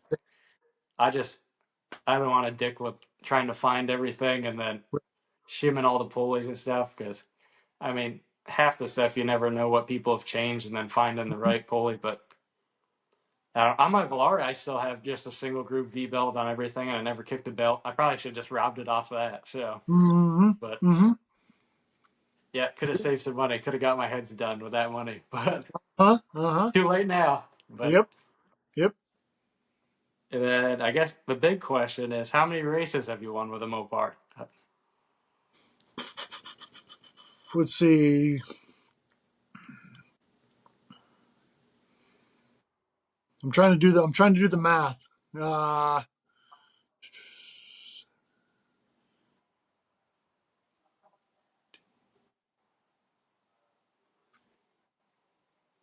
I just I don't want to dick with trying to find everything and then shimming all the pulleys and stuff because half the stuff you never know what people have changed and then finding the right pulley. But on my Velar, I still have just a single groove V belt on everything, and I never kicked a belt. I probably should have just robbed it off of that. So, Hmm. but Hmm. yeah, could have saved some money. Could have got my heads done with that money, but Huh. Uh-huh. too late now. But Yep. Yep. and then I guess the big question is, how many races have you won with a Mopar? Let's see. I'm trying to do the math. Uh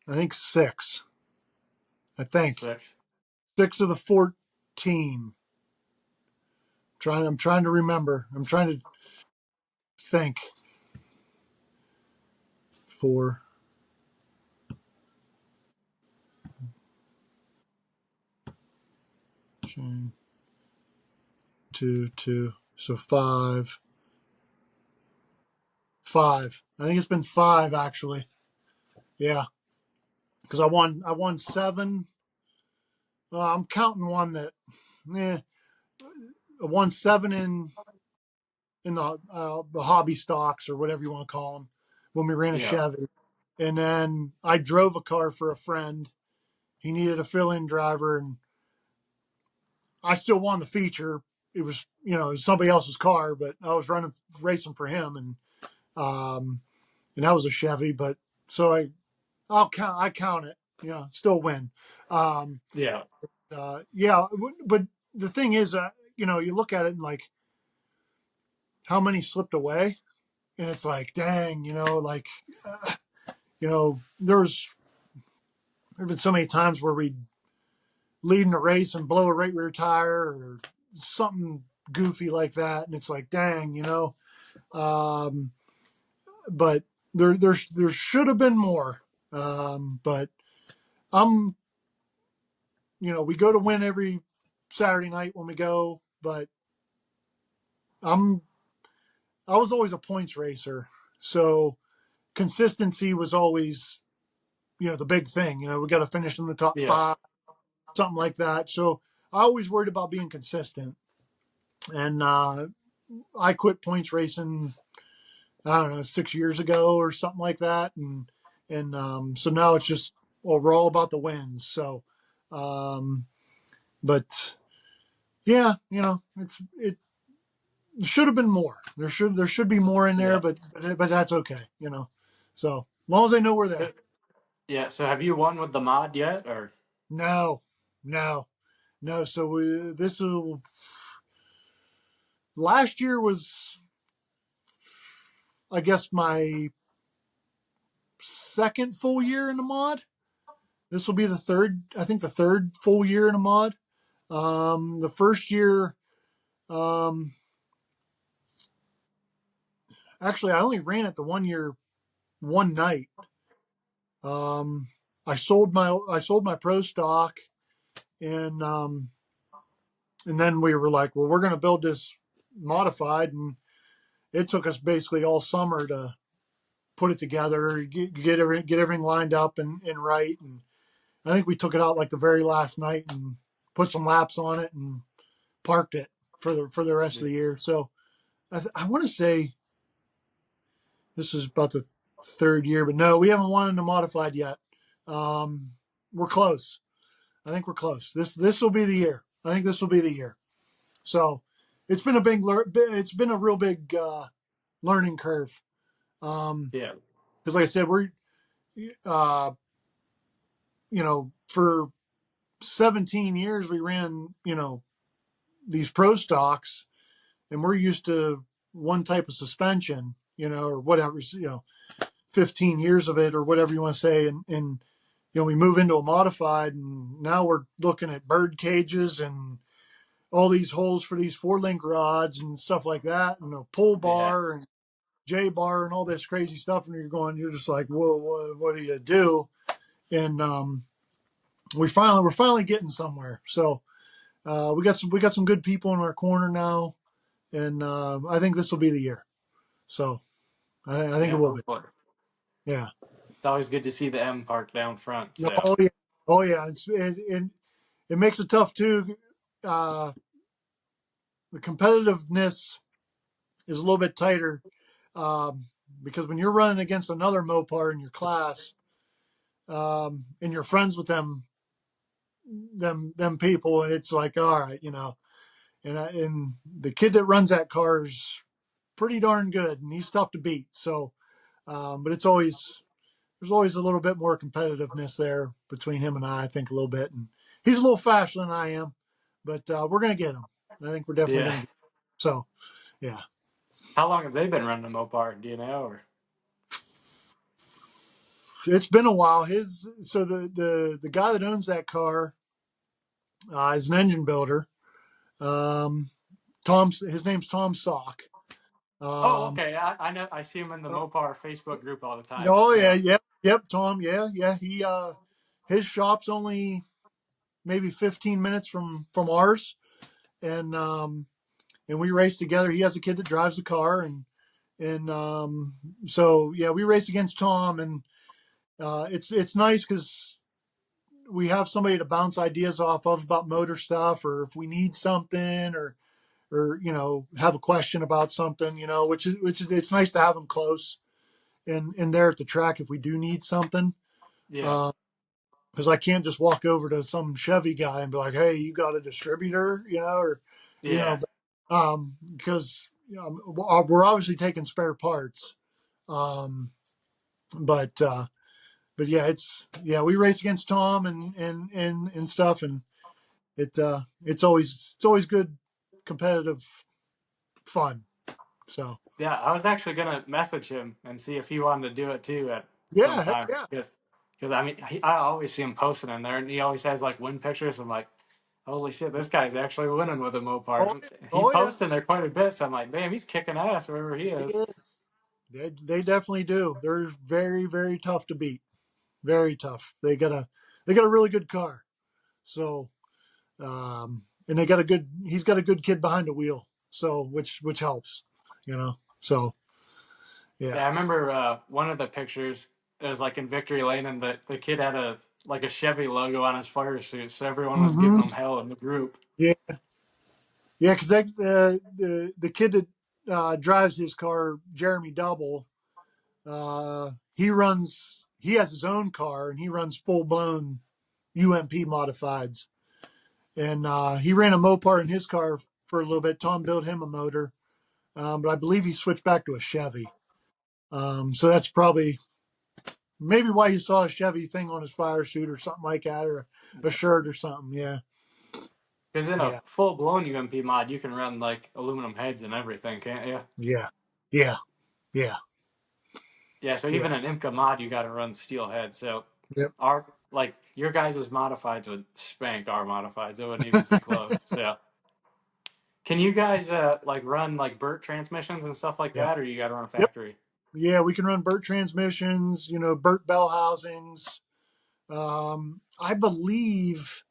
I think six. I think Six. six of the 14. I'm trying to remember. I'm trying to think. Four, two, two. So five. Five. I think it's been five actually. Yeah, because I won seven. I'm counting one that. Eh, won seven in the hobby stocks or whatever you want to call them when we ran a Yeah. Chevy, and then I drove a car for a friend. He needed a fill-in driver, and I still won the feature. It was it was somebody else's car, but I was running racing for him, and that was a Chevy. But so I count it, still win. Um, Yeah. yeah, but the thing is, you look at it and like how many slipped away, and it's like, dang, like, there've been so many times where we lead in a race and blow a right rear tire or something goofy like that, and it's like, dang, Um, but there should have been more. But I'm, we go to win every Saturday night when we go, but I'm I was always a points racer, so consistency was always the big thing. We got to finish in the top Yeah. five, something like that. So I always worried about being consistent, and I quit points racing. I don't know, 6 years ago or something like that, and so now it's just, well, we're all about the wins. So, um, but yeah, it should have been more. There should be more in there, Yeah. but that's okay. So as long as I know we're Uh, there. Yeah. So have you won with the mod yet, or? No, no, no. So this will last year was, I guess, my second full year in the mod. This will be the third, I think, the third full year in a mod. The first year, um, actually, I only ran it the one year, one night. Um, I sold my pro stock, and then we were like, well, we're going to build this modified, and it took us basically all summer to put it together, get everything lined up and right. And I think we took it out like the very last night and put some laps on it and parked it for the rest of Yeah. the year. So I want to say this is about the third year, but no, we haven't won in the modified yet. Um, we're close. I think we're close. This will be the year. I think this will be the year. So it's been it's been a real big learning curve. Yeah. Because like I said, we're uh, for 17 years we ran these pro stocks, and we're used to one type of suspension, or whatever, 15 years of it or whatever you want to say, and we move into a modified, and now we're looking at bird cages and all these holes for these 4 link rods and stuff like that, and a pull Yeah. bar and J bar and all this crazy stuff, and you're just like, whoa, what do you do? And we're finally getting somewhere. So we got some good people in our corner now, and I think this will be the year. So I think it Yeah. will be. Hopefully. Yeah. It's always good to see the M parked down front. So Oh yeah. Oh yeah. It makes it tough too. Uh, the competitiveness is a little bit tighter, um, because when you're running against another Mopar in your class, and you're friends with them people, and it's like, all right, and the kid that runs that car is pretty darn good, and he's tough to beat. So, but there's always a little bit more competitiveness there between him and I think a little bit, and he's a little faster than I am, but we're gonna get him. I think we're definitely yeah. gonna get him. So, yeah. How long have they been running a Mopar? Do you know? Or It's been a while. The guy that owns that car is an engine builder. Um, his name's Tom Sock. oh, Um, okay. I know. I see him in the Mopar Facebook group all the time. oh yeah, So yep, Tom, yeah. His shop's only maybe 15 minutes from ours, and we race together. He has a kid that drives the car, and so yeah, we race against Tom, and it's nice because we have somebody to bounce ideas off of about motor stuff, or if we need something, or or have a question about something, which is it's nice to have them close and there at the track if we do need something. Yeah. Uh, because I can't just walk over to some Chevy guy and be like, "Hey, you got a distributor?" Or you Yeah. know, because we're obviously taking spare parts. Um, but yeah, we race against Tom and stuff, and it's always good competitive fun. So Yeah, I was actually gonna message him and see if he wanted to do it too at some yeah, heck time yeah, because I mean I always see him posting in there and he always has like win pictures. I'm like, holy shit, this guy's actually winning with a Mopar. oh yeah, He oh yeah, posts in there quite a bit, so I'm like, damn, he's kicking ass wherever he he is. is. They definitely do. They're very very tough to beat. Very tough. They got a really good car. So and they got a good. He's got a good kid behind the wheel. So which helps. So yeah. Yeah, I remember one of the pictures. It was like in Victory Lane, and the kid had a like a Chevy logo on his fire suit, so everyone was giving Hmm. him hell in the group. Yeah. Yeah. Because the kid that drives his car, Jeremy Double, he runs. He has his own car and he runs full blown UMP modifieds. And he ran a Mopar in his car for a little bit. Tom built him a motor, but I believe he switched back to a Chevy. So that's probably maybe why you saw a Chevy thing on his fire suit or something like that, or a shirt or something. Yeah, Because in a yeah, full blown UMP mod, you can run like aluminum heads and everything, can't you? yeah, yeah, yeah, Yeah, so yeah. even an IMCA mod, you got to run steel heads. So Yep. our like your guys' modifieds would spank our modifieds. It wouldn't even be close. So can you guys like run like Burt transmissions and stuff like Yeah. that, or you got to run Yep. factory? Yeah, we can run Burt transmissions. Burt bell housings. I believe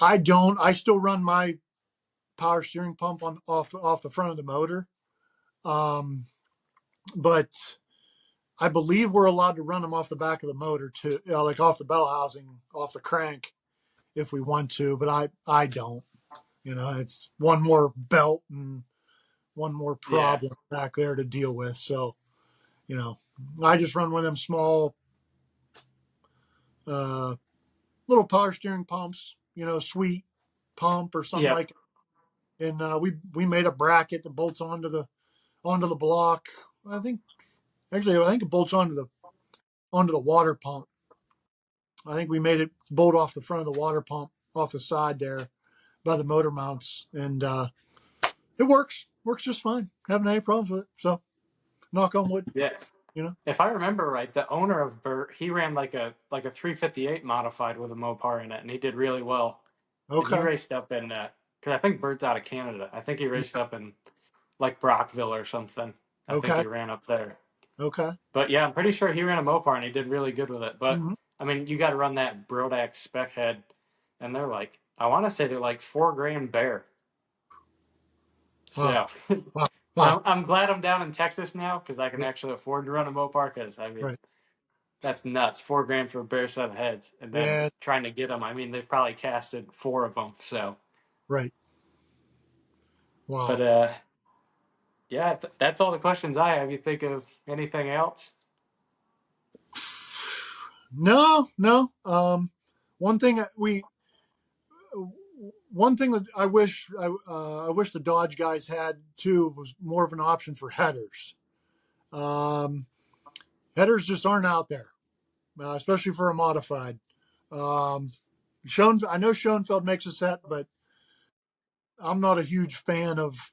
I don't. I still run my power steering pump on off the front of the motor. Um, but I believe we're allowed to run them off the back of the motor too, like off the bell housing, off the crank if we want to. But I don't. It's one more belt and one more Yeah, problem back there to deal with. So you know, I just run one of them small uh, little power steering pumps. Sweet pump or something yep, like it. And we made a bracket that bolts onto the block. I think I think it bolts onto the water pump. I think we made it bolt off the front of the water pump off the side there by the motor mounts, and it works just fine. Haven't any problems with it. So knock on wood. yeah. You know. If I remember right, the owner of Burt, he ran like a 358 modified with a Mopar in it, and he did really well. And he Okay. raced up in because I think Burt's out of Canada. I think he raced up in like Brockville or something. I think Okay. he ran up there. Okay. But yeah, I'm pretty sure he ran a Mopar and he did really good with it. But Mm-hmm. I mean, you got to run that Brodax spec head, and they're like, I want to say they're like 4 grand bare. Wow. So, Wow. so Wow. I'm glad I'm down in Texas now because I can Yeah. actually afford to run a Mopar. Because I mean, Right. that's nuts. 4 grand for a bare set of heads, and then Yeah. trying to get them. I mean, they've probably casted 4 of them. So, Right. but Wow. yeah, that's all the questions I have. You think of anything else? No. No. One thing we one thing that I wish the Dodge guys had too was more of an option for headers. Um, Headers just aren't out there, especially for a modified. Um, I know Schoenfeld makes a set, but I'm not a huge fan of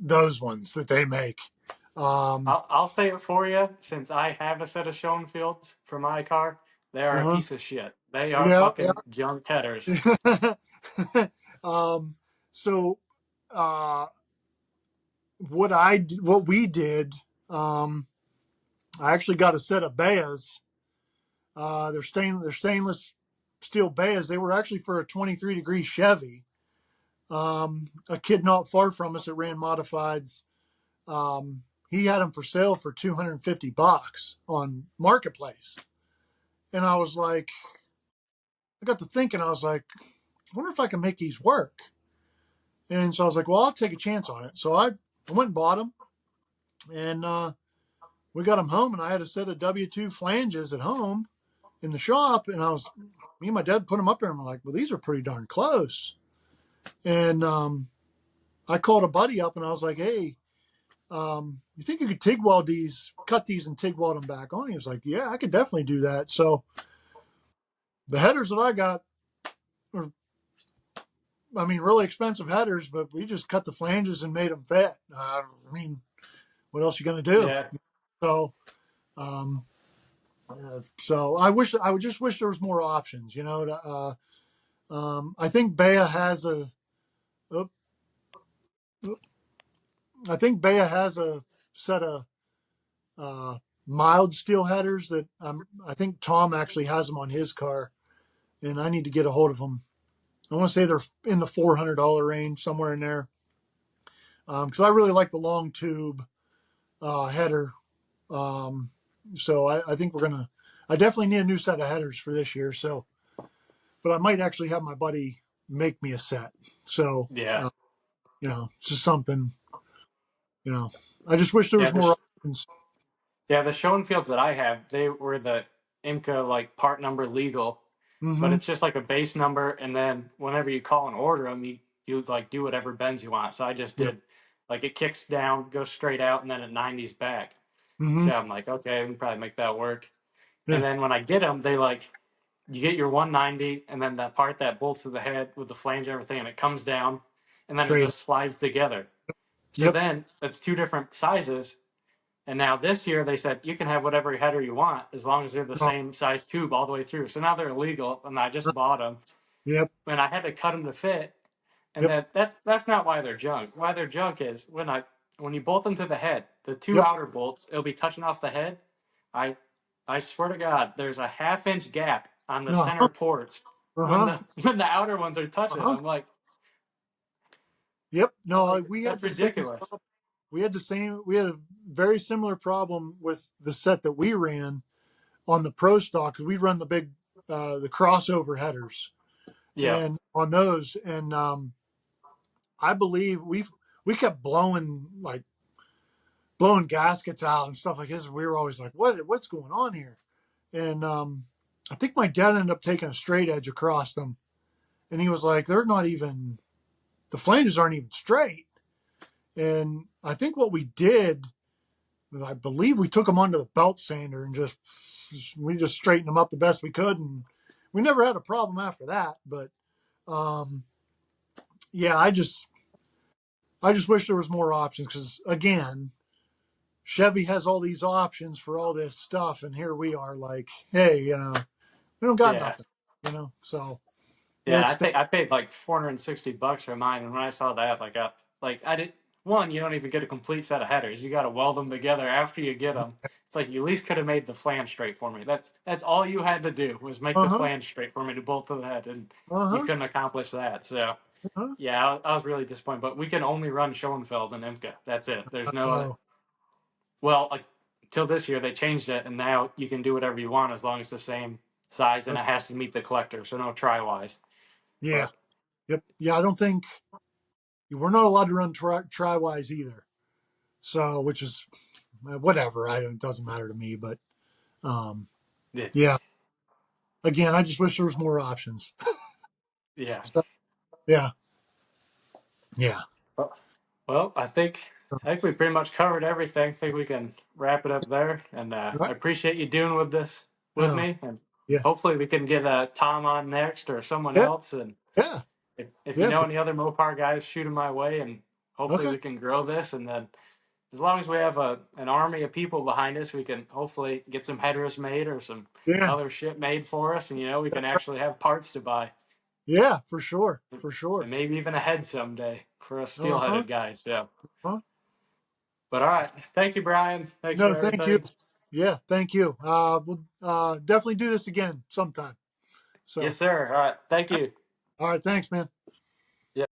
those ones that they make. Um, I'll say it for you since I have a set of Schoenfields for my car. They are a uh-huh. piece of shit. They are Yeah, fucking junk headers. yeah. um, so uh, what we did, um, I actually got a set of Bayas. They're stainless steel Bayas. They were actually for a 23-degree Chevy. A kid not far from us that ran modifieds. He had them for sale for $250 on Marketplace, and I got to thinking. I was like, I wonder if I can make these work. And so I was like, well, I'll take a chance on it. So I went and bought them, and we got them home, and I had a set of W2 flanges at home in the shop, and me and my dad put them up there, and I'm like, well, these are pretty darn close. And I called a buddy up, and I was like, hey, you think you could TIG weld these, cut these and TIG weld them back on? He was like, yeah, I could definitely do that. So the headers that I got were, I mean, really expensive headers, but we just cut the flanges and made them fit. I mean, what else are you going to do? Yeah, So, um, I would just wish there was more options, I think Bea has oh, I think Bea has a set of uh, mild steel headers that I think Tom actually has them on his car, and I need to get a hold of them. I want to say they're in the $400 range, somewhere in there, because I really like the long tube header. Um, so I think I definitely need a new set of headers for this year. So, but I might actually have my buddy make me a set. So, yeah, it's just something, I just wish there yeah. was more options. Yeah, the Schoenfields that I have, they were the IMCA like part number legal, but Mm-hmm. it's just like a base number, and then whenever you call and order them, you like do whatever bends you want. So I just Yep. did like it kicks down, goes straight out, and then it 90s back. Mm-hmm. So I'm like, okay, we can probably make that work. And Yeah. then when I get them, they like you get your 190, and then that part that bolts to the head with the flange and everything, and it comes down, and then it Straight up. just slides together. So Yep. then it's two different sizes, and now this year they said you can have whatever header you want as long as they're the Oh, same size tube all the way through. So now they're illegal, and I just bought them, yep. and I had to cut them to fit. And Yep. that's not why they're junk. Why they're junk is when you bolt them to the head, the two Yep. outer bolts, it'll be touching off the head. I I swear to God, there's a half-inch gap on the Uh-huh. center ports when Uh-huh. the outer ones are touching. Uh-huh. I'm like, Yep. I'm No, like we had that's the same ridiculous. stuff. We had a very similar problem with the set that we ran on the pro stock, because we run the crossover headers Yeah, and on those. And I believe we kept blowing gaskets out and stuff like this. We were always like, what's going on here? And I think my dad ended up taking a straight edge across them, and he was like, the flanges aren't even straight. And I think what we did was, I believe we took them onto the belt sander and we just straightened them up the best we could, and we never had a problem after that. But um, yeah, I just wish there was more options, because again, Chevy has all these options for all this stuff, and here we are like, hey, we don't got yeah. nothing, So Yeah, it's I paid like $460 for mine, and when I saw that, I did one. You don't even get a complete set of headers. You got to weld them together after you get them. It's like you at least could have made the flange straight for me. That's all you had to do was make uh the huh, flange straight for me to bolt to the head, and uh you huh, couldn't accomplish that. So uh yeah, I was really disappointed. But we can only run Schoenfeld and IMCA. That's it. There's no other. oh Well, like till this year they changed it, and now you can do whatever you want as long as it's the same size, and it has to meet the collector. So no try wise. yeah, But yep, yeah. I don't think we're not allowed to run tri-wise either. So, which is whatever. It doesn't matter to me, but um, yeah, yeah. Again, I just wish there was more options. yeah. So, yeah, yeah. Well, I think we pretty much covered everything. I think we can wrap it up there. And I Right. appreciate you doing with this with Oh, me. And yeah, hopefully we can get Tom on next or someone yeah, else. And yeah, if you yeah. know any other Mopar guys, shoot them my way. And hopefully Okay. we can grow this. And then as long as we have an army of people behind us, we can hopefully get some headers made or some Yeah, other shit made for us. And we can actually have parts to buy. yeah, for sure, for sure. And maybe even a head someday for us Uh huh. steel-headed guys. So. Huh? But all right. Thank you, Brian. Thanks No, for thank you. everything. Yeah, thank you. We'll definitely do this again sometime. So, Yes, sir. All right. Thank you. all right, thanks, man.